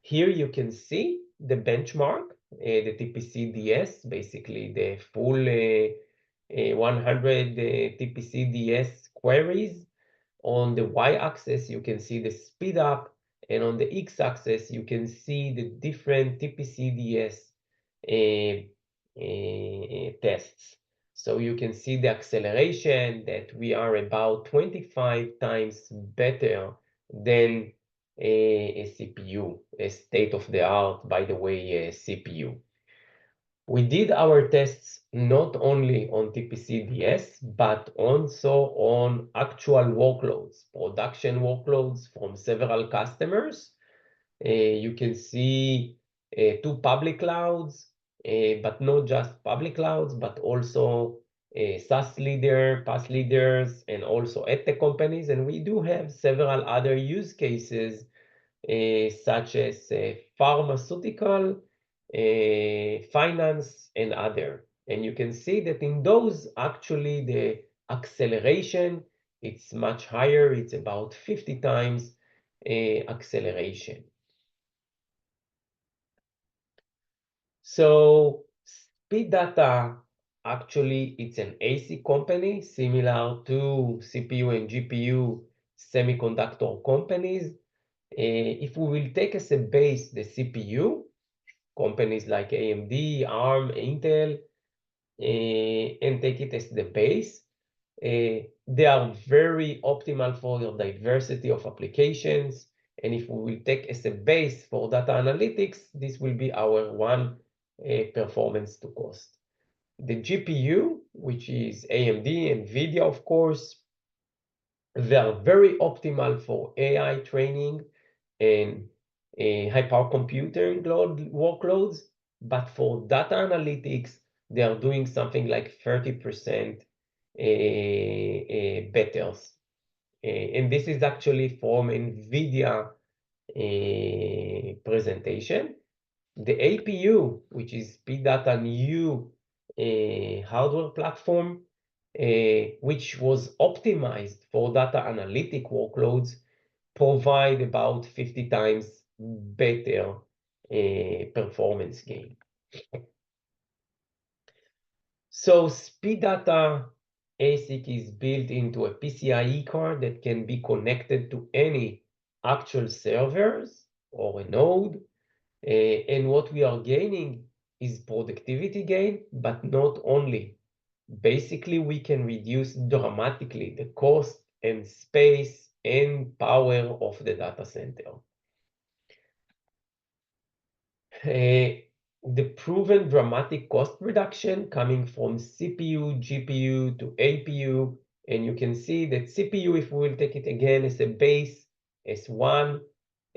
Here you can see the benchmark, the TPC-DS, basically the full 100 TPC-DS queries. On the y-axis, you can see the speed up, and on the x-axis, you can see the different TPC-DS tests. So you can see the acceleration that we are about 25 times better than a CPU, a state-of-the-art, by the way, CPU. We did our tests not only on TPC-DS, but also on actual workloads, production workloads from several customers. You can see 2 public clouds, but not just public clouds, but also SaaS leader, PaaS leaders, and also edtech companies. And we do have several other use cases, such as pharmaceutical finance, and other. And you can see that in those, actually, the acceleration, it's much higher. It's about 50 times acceleration. So Speed Data, actually, it's an ASIC company similar to CPU and GPU semiconductor companies. If we will take as a base the CPU, companies like AMD, ARM, Intel, and take it as the base, they are very optimal for your diversity of applications. And if we will take as a base for data analytics, this will be our one performance to cost. The GPU, which is AMD, NVIDIA, of course, they are very optimal for AI training and high-power computing workloads. But for data analytics, they are doing something like 30% better. And this is actually from NVIDIA presentation. The APU, which is Speed Data new hardware platform, which was optimized for data analytic workloads, provide about 50 times better performance gain. So Speed Data ASIC is built into a PCIe card that can be connected to any actual servers or a node. And what we are gaining is productivity gain, but not only. Basically, we can reduce dramatically the cost and space and power of the data center. The proven dramatic cost reduction coming from CPU, GPU to APU, and you can see that CPU, if we will take it again as a base, as one,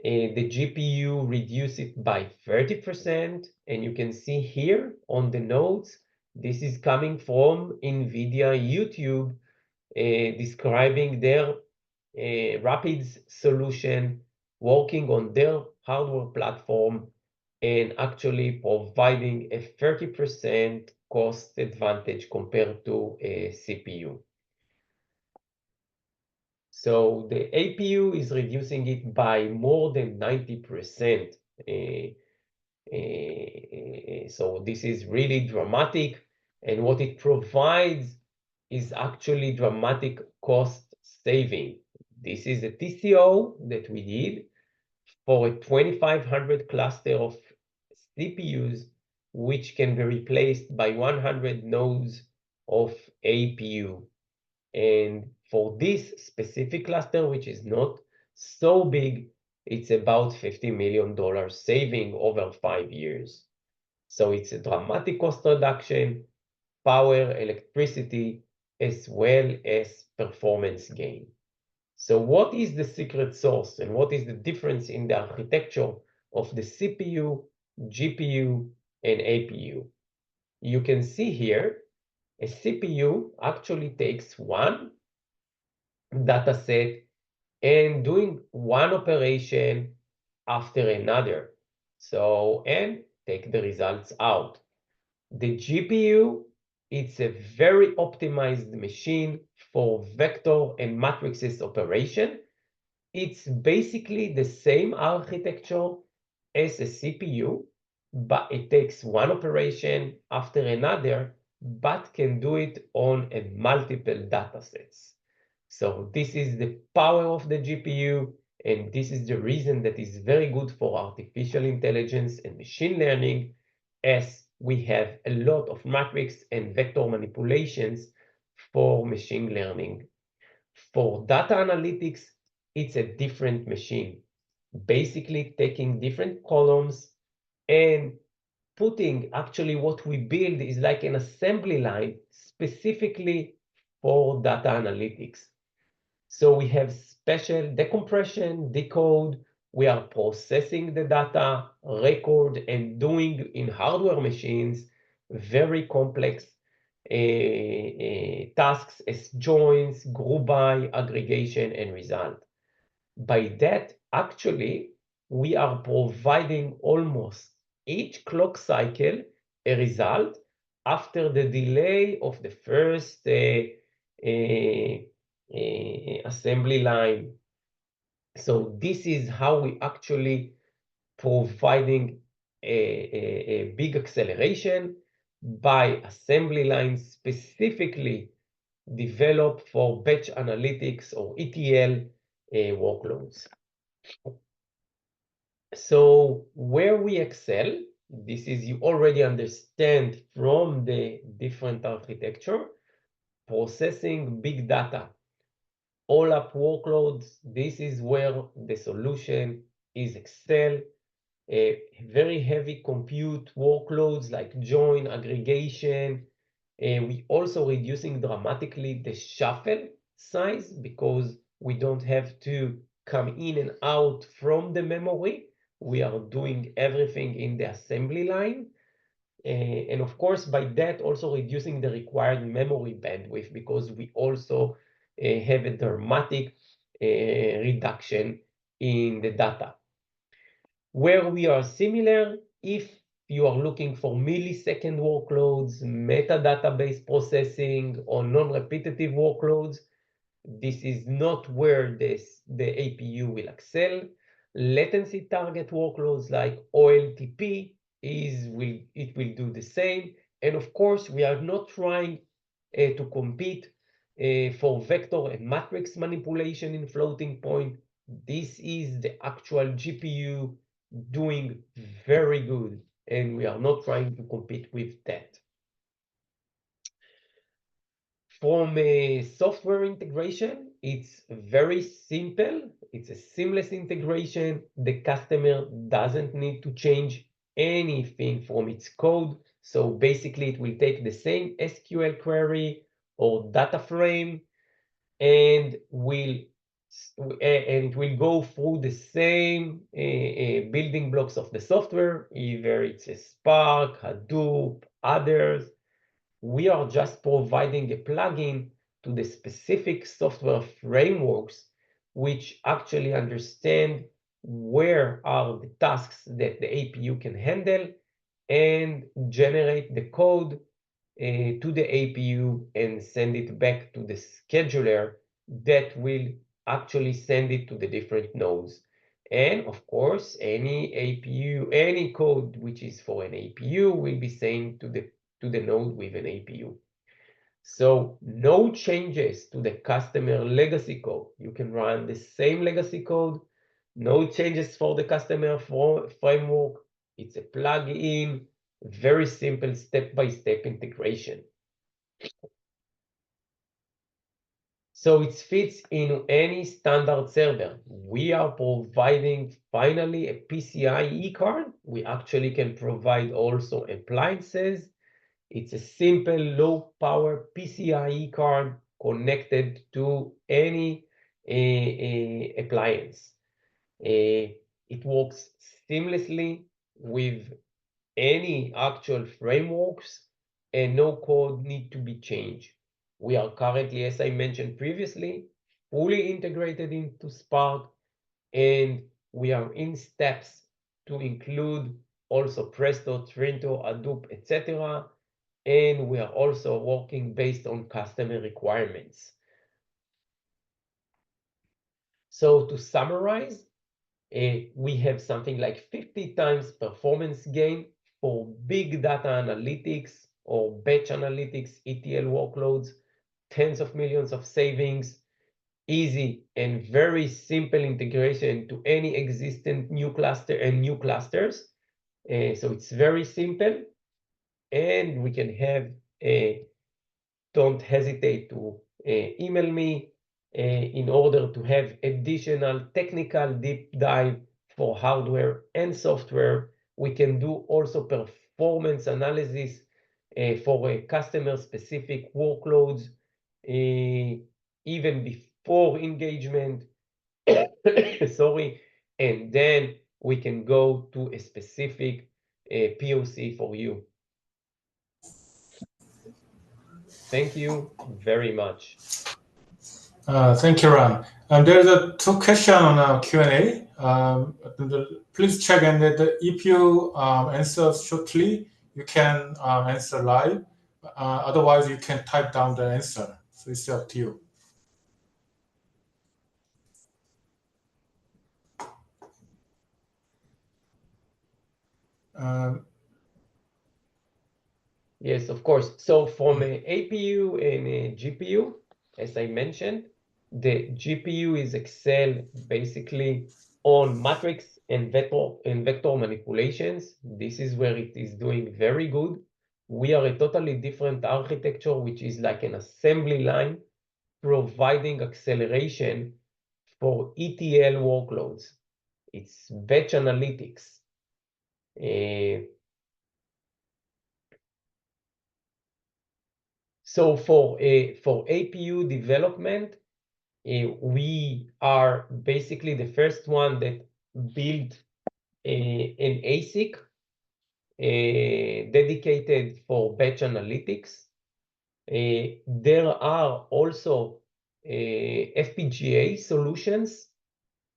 the GPU reduce it by 30%, and you can see here on the notes, this is coming from NVIDIA YouTube, describing their Rapids solution, working on their hardware platform, and actually providing a 30% cost advantage compared to a CPU. So the APU is reducing it by more than 90%. So this is really dramatic. And what it provides is actually dramatic cost saving. This is a TCO that we did for a 2500 cluster of CPUs, which can be replaced by 100 nodes of APU. And for this specific cluster, which is not so big, it's about $50 million saving over 5 years. So it's a dramatic cost reduction, power, electricity, as well as performance gain. So what is the secret sauce and what is the difference in the architecture of the CPU, GPU, and APU? You can see here, a CPU actually takes one data set and doing one operation after another. So, and take the results out. The GPU, it's a very optimized machine for vector and matrices operation. It's basically the same architecture as a CPU, but it takes one operation after another, but can do it on a multiple data sets. So this is the power of the GPU, and this is the reason that is very good for artificial intelligence and machine learning, as we have a lot of matrix and vector manipulations for machine learning. For data analytics, it's a different machine, basically taking different columns and putting, actually what we build is like an assembly line specifically for data analytics. So we have special decompression, decode, we are processing the data, record, and doing in hardware machines very complex tasks as joins, group by, aggregation, and result. By that, actually, we are providing almost each clock cycle a result after the delay of the first assembly line. So this is how we actually providing a big acceleration by assembly lines specifically developed for batch analytics or ETL workloads. So where we excel, this is you already understand from the different architecture, processing big data, all up workloads. This is where the solution is excel. Very heavy compute workloads like join, aggregation. We also reducing dramatically the shuffle size because we don't have to come in and out from the memory. We are doing everything in the assembly line. And of course, by that, also reducing the required memory bandwidth because we also have a dramatic reduction in the data. Where we are similar, if you are looking for millisecond workloads, metadata-based processing, or non-repetitive workloads, this is not where the APU will excel. Latency target workloads like OLTP, it will do the same. And of course, we are not trying to compete for vector and matrix manipulation in floating point. This is the actual GPU doing very good, and we are not trying to compete with that. From a software integration, it's very simple. It's a seamless integration. The customer doesn't need to change anything from its code. So basically, it will take the same SQL query or data frame and it will go through the same building blocks of the software, either it's a Spark, Hadoop, others. We are just providing a plugin to the specific software frameworks, which actually understand where are the tasks that the APU can handle and generate the code to the APU and send it back to the scheduler that will actually send it to the different nodes. And of course, any APU, any code which is for an APU will be sent to the node with an APU. So no changes to the customer legacy code. You can run the same legacy code, no changes for the customer framework. It's a plug-in, very simple step-by-step integration. So it fits in any standard server. We are providing finally a PCIe card. We actually can provide also appliances. It's a simple low power PCIe card connected to any appliance. It works seamlessly with any actual frameworks and no code need to be changed. We are currently, as I mentioned previously, fully integrated into Spark, and we are in steps to include also Presto, Trinto, Hadoop, etc. And we are also working based on customer requirements. So to summarize, we have something like 50 times performance gain for big data analytics or batch analytics, ETL workloads, tens of millions of savings, easy and very simple integration to any existing new cluster and new clusters. So it's very simple, and we can have, don't hesitate to email me in order to have additional technical deep dive for hardware and software. We can do also performance analysis for customer specific workloads, even before engagement, sorry, and then we can go to a specific POC for you. Thank you very much. Thank you, Ran. There's two questions on our Q&A. please check, and that if you answer shortly, you can answer live. Otherwise, you can type down the answer. So it's up to you. Yes, of course. So from a APU and a GPU, as I mentioned, the GPU is excel basically on matrix and vector manipulations. This is where it is doing very good. We are a totally different architecture, which is like an assembly line providing acceleration for ETL workloads. It's batch analytics. So for APU development, we are basically the first one that built an ASIC dedicated for batch analytics. There are also FPGA solutions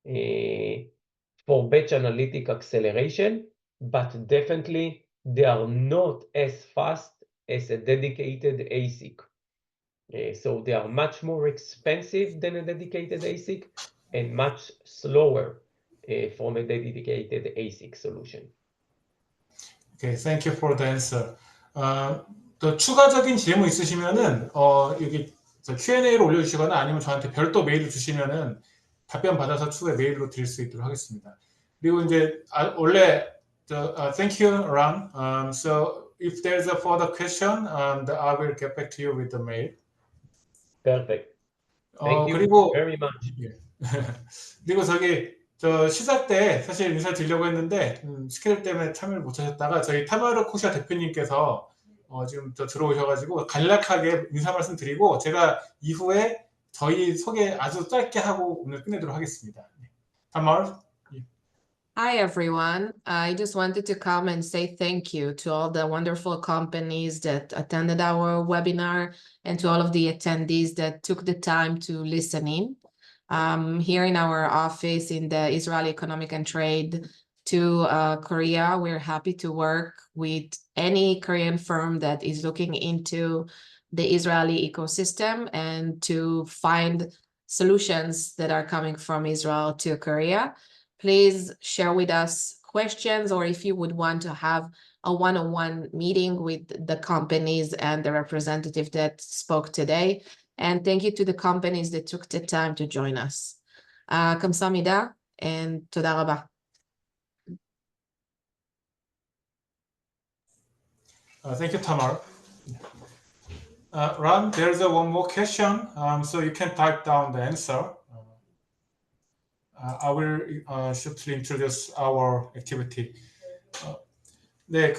for batch analytic acceleration, but definitely they are not as fast as a dedicated ASIC. So they are much more expensive than a dedicated ASIC and much slower from a dedicated ASIC solution. Okay, thank you for the answer. 또 추가적인 질문 있으시면은 여기 Q&A로 올려주시거나 아니면 저한테 별도 메일을 주시면은 답변 받아서 추가 메일로 드릴 수 있도록 하겠습니다. 그리고 이제 원래 thank you, Ron. So if there's a further question, I will get back to you with the mail. Perfect. Thank you 그리고 very much. 그리고 저 시사 때 사실 인사를 드리려고 했는데 스케줄 때문에 참여를 못하셨다가 저희 타마르 코시아 대표님께서 지금 또 들어오셔가지고 간략하게 인사 말씀 드리고 제가 이후에 저희 소개 아주 짧게 하고 오늘 끝내도록 하겠습니다. 타마르. Hi, everyone. I just wanted to come and say thank you to all the wonderful companies that attended our webinar and to all of the attendees that took the time to listen in. Here in our office in the Israeli Economic and Trade to Korea, we're happy to work with any Korean firm that is looking into the Israeli ecosystem and to find solutions that are coming from Israel to Korea. Please share with us questions, or if you would want to have a one-on-one meeting with the companies and the representative that spoke today. And thank you to the companies that took the time to join us. 감사합니다 and תודה רבה. Thank you, Tamar. Ron, there's one more question, so you can type down the answer. I will shortly introduce our activity. 네,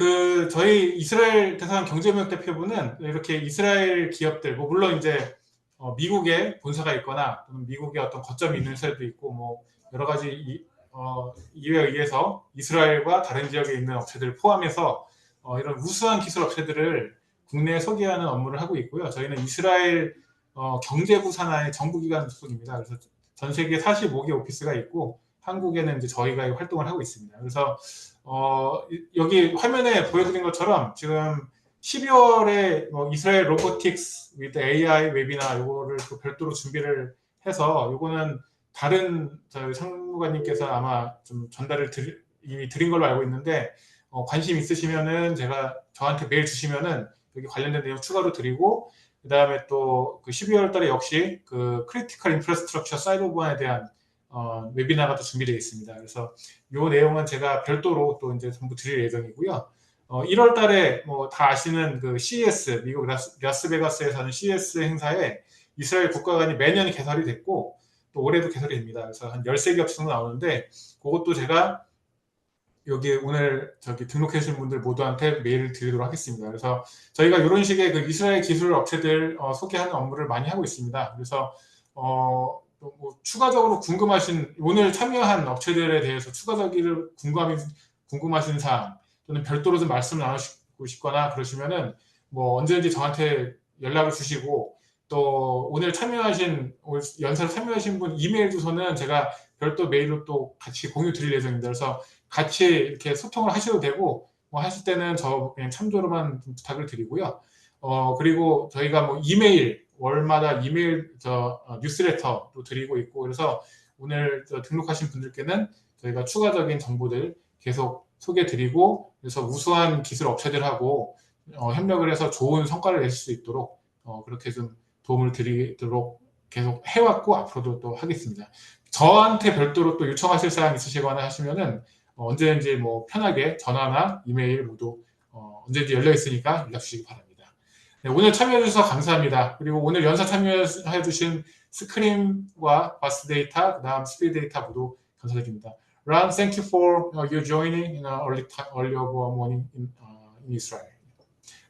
저희 이스라엘 대상 경제무역 대표부는 이렇게 이스라엘 기업들, 물론 이제 미국에 본사가 있거나 또는 미국에 어떤 거점이 있는 회사도 있고 뭐 여러 가지 이유에 의해서 이스라엘과 다른 지역에 있는 업체들을 포함해서 이런 우수한 기술 업체들을 국내에 소개하는 업무를 하고 있고요. 저희는 이스라엘 경제부 산하의 정부기관 소속입니다. 그래서 전 세계 45개 오피스가 있고 한국에는 이제 저희가 활동을 하고 있습니다. 그래서 여기 화면에 보여드린 것처럼 지금 12월에 이스라엘 로보틱스 with AI 웨비나 요거를 또 별도로 준비를 해서 요거는 다른 저희 상무관님께서 아마 좀 전달을 이미 드린 걸로 알고 있는데 관심 있으시면은 저한테 메일 주시면은 여기 관련된 내용 추가로 드리고 그 다음에 또 그 12월 달에 역시 그 크리티컬 인프라스트럭처 사이버보안에 대한 웨비나가 또 준비되어 있습니다. 그래서 이 내용은 제가 별도로 또 이제 전부 드릴 예정이고요. 1월 달에 뭐 다 아시는 그 CES, 미국 라스베가스에서 하는 CES 행사에 이스라엘 국가관이 매년 개설이 됐고 또 올해도 개설이 됩니다. 그래서 한 13개 정도 나오는데 그것도 제가 여기 오늘 등록해 주신 분들 모두한테 메일을 드리도록 하겠습니다. 그래서 저희가 이런 식의 그 이스라엘 기술 업체들 소개하는 업무를 많이 하고 있습니다. 그래서 뭐 추가적으로 오늘 참여한 업체들에 대해서 추가적으로 궁금하신 사항 또는 별도로 좀 말씀을 나누고 싶거나 그러시면은 뭐 언제든지 저한테 연락을 주시고 또 오늘 연사를 참여하신 분 이메일 주소는 제가 별도 메일로 또 같이 공유 드릴 예정입니다. 그래서 같이 이렇게 소통을 하셔도 되고 뭐 하실 때는 저 그냥 참조로만 좀 부탁을 드리고요. 그리고 저희가 뭐 이메일 월마다 이메일 뉴스레터도 드리고 있고 그래서 오늘 등록하신 분들께는 저희가 추가적인 정보들 계속 소개드리고 그래서 우수한 기술 업체들하고 협력을 해서 좋은 성과를 내실 수 있도록 그렇게 좀 도움을 드리도록 계속 해왔고 앞으로도 또 하겠습니다. 저한테 별도로 또 요청하실 사항 있으시거나 하시면은 언제든지 뭐 편하게 전화나 이메일 모두 언제든지 열려 있으니까 연락 주시기 바랍니다. 네, 오늘 참여해 주셔서 감사합니다. 그리고 오늘 연사 참여해 주신 스크림과 바스 데이터, 그다음 스피드 데이터 모두 감사드립니다. Ron, thank you for your joining in early of morning in Israel.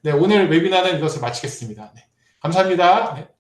네, 오늘 웨비나는 이것을 마치겠습니다. 네, 감사합니다. 네.